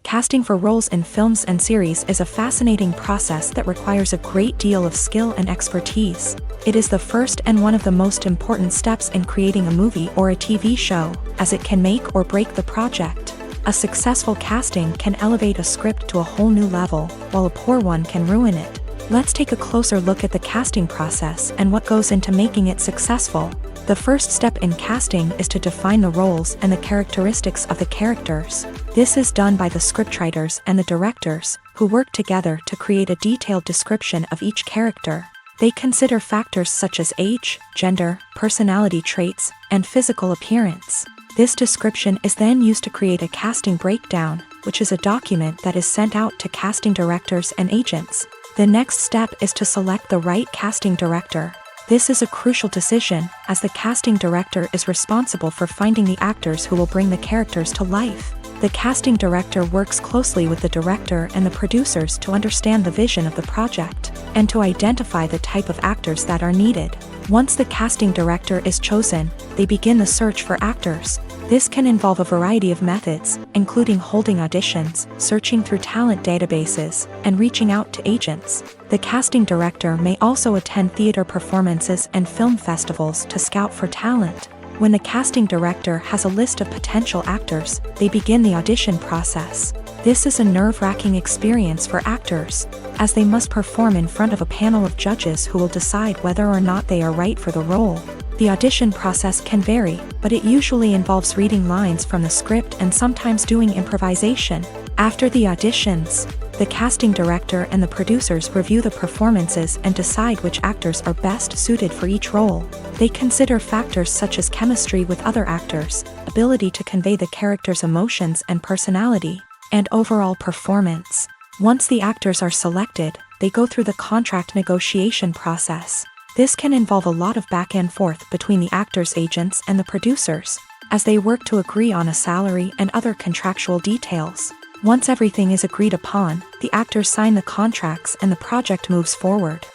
Casting for roles in films and series is a fascinating process that requires a great deal of skill and expertise. It is the first and one of the most important steps in creating a movie or a TV show, as it can make or break the project. A successful casting can elevate a script to a whole new level, while a poor one can ruin it. Let's take a closer look at the casting process and what goes into making it successful. The first step in casting is to define the roles and the characteristics of the characters. This is done by the scriptwriters and the directors, who work together to create a detailed description of each character. They consider factors such as age, gender, personality traits, and physical appearance. This description is then used to create a casting breakdown, which is a document that is sent out to casting directors and agents. The next step is to select the right casting director. This is a crucial decision, as the casting director is responsible for finding the actors who will bring the characters to life. The casting director works closely with the director and the producers to understand the vision of the project, and to identify the type of actors that are needed. Once the casting director is chosen, they begin the search for actors. This can involve a variety of methods, including holding auditions, searching through talent databases, and reaching out to agents. The casting director may also attend theater performances and film festivals to scout for talent. When the casting director has a list of potential actors, they begin the audition process. This is a nerve-wracking experience for actors, as they must perform in front of a panel of judges who will decide whether or not they are right for the role. The audition process can vary, but it usually involves reading lines from the script and sometimes doing improvisation. After the auditions, the casting director and the producers review the performances and decide which actors are best suited for each role. They consider factors such as chemistry with other actors, ability to convey the character's emotions and personality, and overall performance. Once the actors are selected, they go through the contract negotiation process. This can involve a lot of back and forth between the actors' agents and the producers, as they work to agree on a salary and other contractual details. Once everything is agreed upon, the actors sign the contracts and the project moves forward.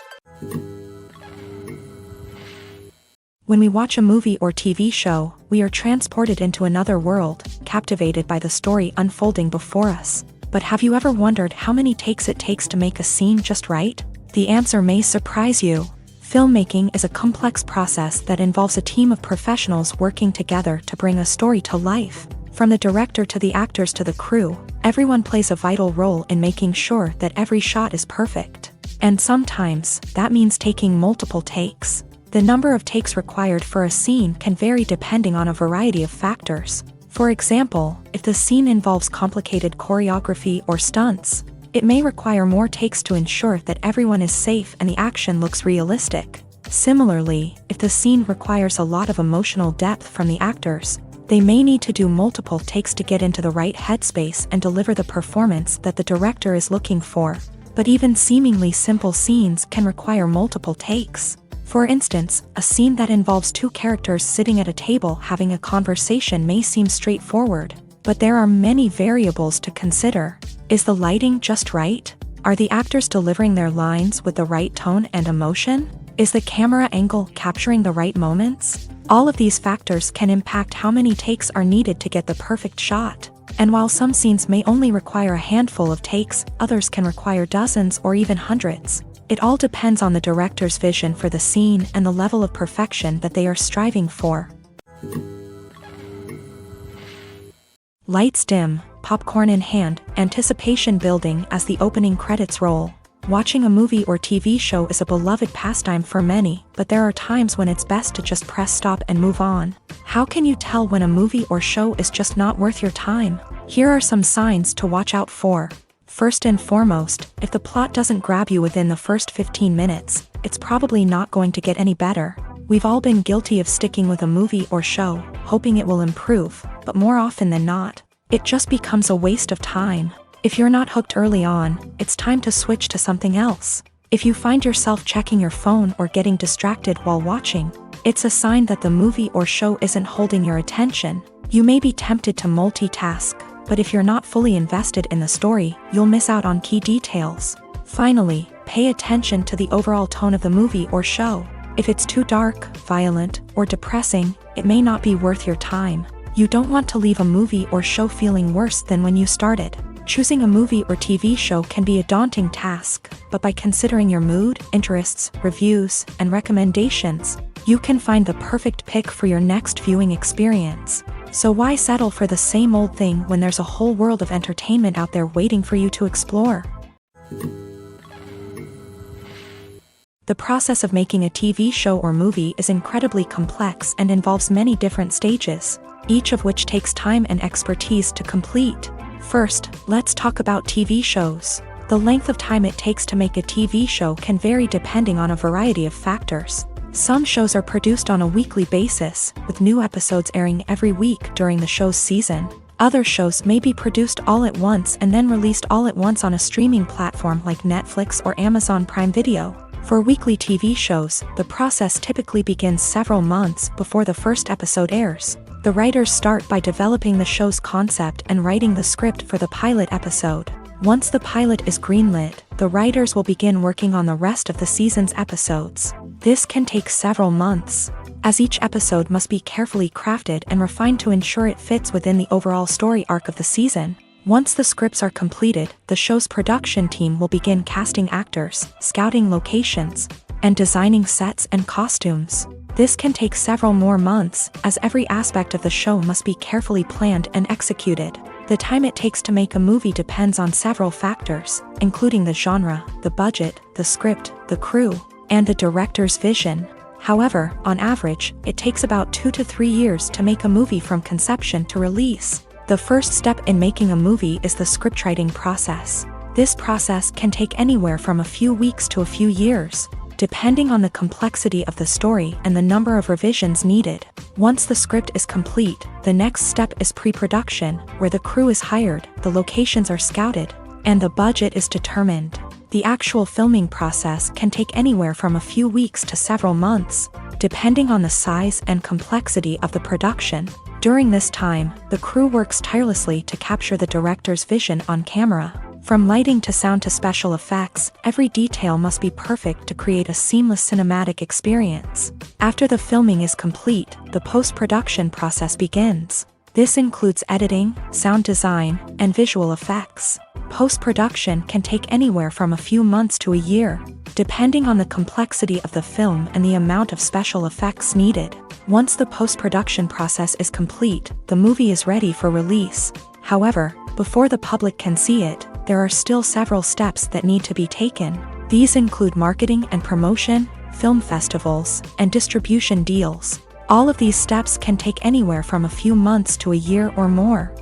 When we watch a movie or TV show, we are transported into another world, captivated by the story unfolding before us. But have you ever wondered how many takes it takes to make a scene just right? The answer may surprise you. Filmmaking is a complex process that involves a team of professionals working together to bring a story to life. From the director to the actors to the crew, everyone plays a vital role in making sure that every shot is perfect. And sometimes, that means taking multiple takes. The number of takes required for a scene can vary depending on a variety of factors. For example, if the scene involves complicated choreography or stunts, it may require more takes to ensure that everyone is safe and the action looks realistic. Similarly, if the scene requires a lot of emotional depth from the actors, they may need to do multiple takes to get into the right headspace and deliver the performance that the director is looking for. But even seemingly simple scenes can require multiple takes. For instance, a scene that involves two characters sitting at a table having a conversation may seem straightforward, but there are many variables to consider. Is the lighting just right? Are the actors delivering their lines with the right tone and emotion? Is the camera angle capturing the right moments? All of these factors can impact how many takes are needed to get the perfect shot. And while some scenes may only require a handful of takes, others can require dozens or even hundreds. It all depends on the director's vision for the scene and the level of perfection that they are striving for. Lights dim, popcorn in hand, anticipation building as the opening credits roll. Watching a movie or TV show is a beloved pastime for many, but there are times when it's best to just press stop and move on. How can you tell when a movie or show is just not worth your time? Here are some signs to watch out for. First and foremost, if the plot doesn't grab you within the first 15 minutes, it's probably not going to get any better. We've all been guilty of sticking with a movie or show, hoping it will improve, but more often than not, it just becomes a waste of time. If you're not hooked early on, it's time to switch to something else. If you find yourself checking your phone or getting distracted while watching, it's a sign that the movie or show isn't holding your attention. You may be tempted to multitask, but if you're not fully invested in the story, you'll miss out on key details. Finally, pay attention to the overall tone of the movie or show. If it's too dark, violent, or depressing, it may not be worth your time. You don't want to leave a movie or show feeling worse than when you started. Choosing a movie or TV show can be a daunting task, but by considering your mood, interests, reviews, and recommendations, you can find the perfect pick for your next viewing experience. So why settle for the same old thing when there's a whole world of entertainment out there waiting for you to explore? The process of making a TV show or movie is incredibly complex and involves many different stages, each of which takes time and expertise to complete. First, let's talk about TV shows. The length of time it takes to make a TV show can vary depending on a variety of factors. Some shows are produced on a weekly basis, with new episodes airing every week during the show's season. Other shows may be produced all at once and then released all at once on a streaming platform like Netflix or Amazon Prime Video. For weekly TV shows, the process typically begins several months before the first episode airs. The writers start by developing the show's concept and writing the script for the pilot episode. Once the pilot is greenlit, the writers will begin working on the rest of the season's episodes. This can take several months, as each episode must be carefully crafted and refined to ensure it fits within the overall story arc of the season. Once the scripts are completed, the show's production team will begin casting actors, scouting locations, and designing sets and costumes. This can take several more months, as every aspect of the show must be carefully planned and executed. The time it takes to make a movie depends on several factors, including the genre, the budget, the script, the crew, and the director's vision. However, on average, it takes about 2 to 3 years to make a movie from conception to release. The first step in making a movie is the scriptwriting process. This process can take anywhere from a few weeks to a few years, depending on the complexity of the story and the number of revisions needed. Once the script is complete, the next step is pre-production, where the crew is hired, the locations are scouted, and the budget is determined. The actual filming process can take anywhere from a few weeks to several months, depending on the size and complexity of the production. During this time, the crew works tirelessly to capture the director's vision on camera. From lighting to sound to special effects, every detail must be perfect to create a seamless cinematic experience. After the filming is complete, the post-production process begins. This includes editing, sound design, and visual effects. Post-production can take anywhere from a few months to a year, depending on the complexity of the film and the amount of special effects needed. Once the post-production process is complete, the movie is ready for release. However, before the public can see it, there are still several steps that need to be taken. These include marketing and promotion, film festivals, and distribution deals. All of these steps can take anywhere from a few months to a year or more.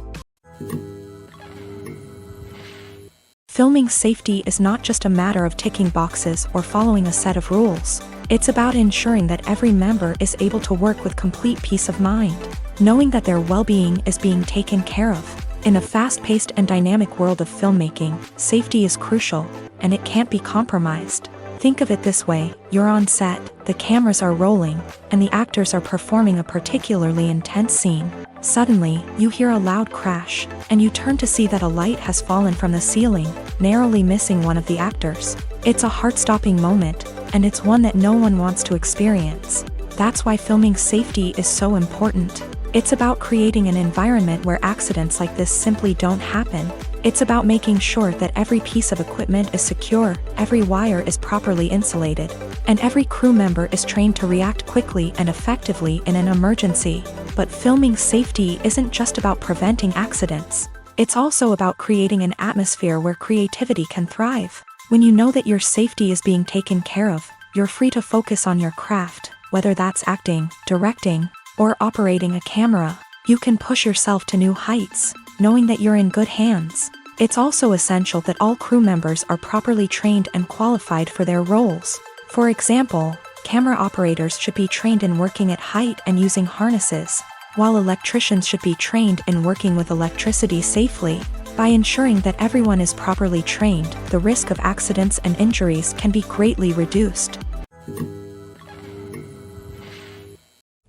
Filming safety is not just a matter of ticking boxes or following a set of rules. It's about ensuring that every member is able to work with complete peace of mind, knowing that their well-being is being taken care of. In a fast-paced and dynamic world of filmmaking, safety is crucial, and it can't be compromised. Think of it this way: you're on set, the cameras are rolling, and the actors are performing a particularly intense scene. Suddenly, you hear a loud crash, and you turn to see that a light has fallen from the ceiling, narrowly missing one of the actors. It's a heart-stopping moment, and it's one that no one wants to experience. That's why filming safety is so important. It's about creating an environment where accidents like this simply don't happen. It's about making sure that every piece of equipment is secure, every wire is properly insulated, and every crew member is trained to react quickly and effectively in an emergency. But filming safety isn't just about preventing accidents. It's also about creating an atmosphere where creativity can thrive. When you know that your safety is being taken care of, you're free to focus on your craft, whether that's acting, directing, or operating a camera. You can push yourself to new heights, knowing that you're in good hands. It's also essential that all crew members are properly trained and qualified for their roles. For example, camera operators should be trained in working at height and using harnesses, while electricians should be trained in working with electricity safely. By ensuring that everyone is properly trained, the risk of accidents and injuries can be greatly reduced.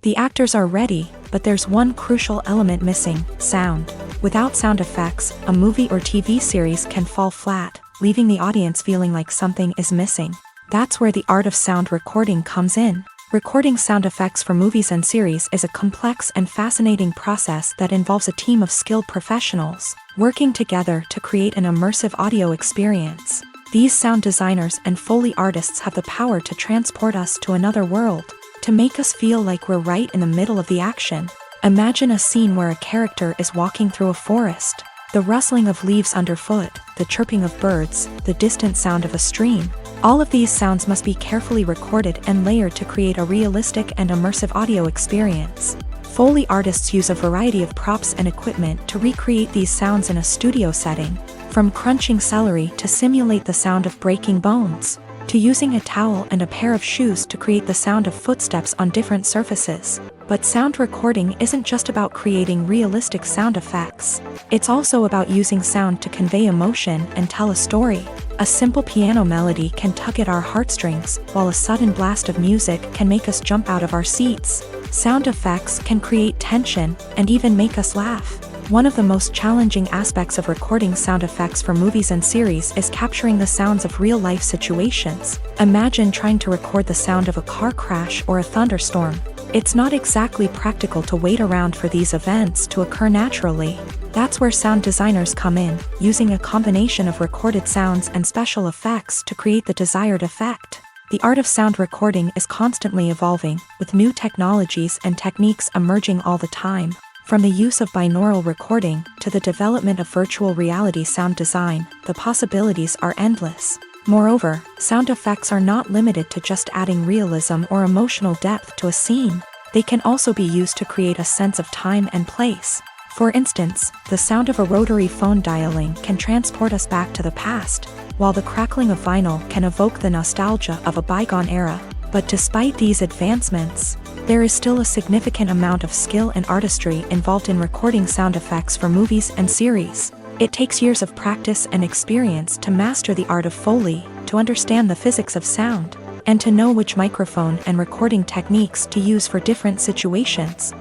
The actors are ready, but there's one crucial element missing: sound. Without sound effects, a movie or TV series can fall flat, leaving the audience feeling like something is missing. That's where the art of sound recording comes in. Recording sound effects for movies and series is a complex and fascinating process that involves a team of skilled professionals working together to create an immersive audio experience. These sound designers and Foley artists have the power to transport us to another world, to make us feel like we're right in the middle of the action. Imagine a scene where a character is walking through a forest. The rustling of leaves underfoot, the chirping of birds, the distant sound of a stream. All of these sounds must be carefully recorded and layered to create a realistic and immersive audio experience. Foley artists use a variety of props and equipment to recreate these sounds in a studio setting, from crunching celery to simulate the sound of breaking bones, to using a towel and a pair of shoes to create the sound of footsteps on different surfaces. But sound recording isn't just about creating realistic sound effects. It's also about using sound to convey emotion and tell a story. A simple piano melody can tug at our heartstrings, while a sudden blast of music can make us jump out of our seats. Sound effects can create tension and even make us laugh. One of the most challenging aspects of recording sound effects for movies and series is capturing the sounds of real-life situations. Imagine trying to record the sound of a car crash or a thunderstorm. It's not exactly practical to wait around for these events to occur naturally. That's where sound designers come in, using a combination of recorded sounds and special effects to create the desired effect. The art of sound recording is constantly evolving, with new technologies and techniques emerging all the time. From the use of binaural recording to the development of virtual reality sound design, the possibilities are endless. Moreover, sound effects are not limited to just adding realism or emotional depth to a scene. They can also be used to create a sense of time and place. For instance, the sound of a rotary phone dialing can transport us back to the past, while the crackling of vinyl can evoke the nostalgia of a bygone era. But despite these advancements, there is still a significant amount of skill and artistry involved in recording sound effects for movies and series. It takes years of practice and experience to master the art of Foley, to understand the physics of sound, and to know which microphone and recording techniques to use for different situations.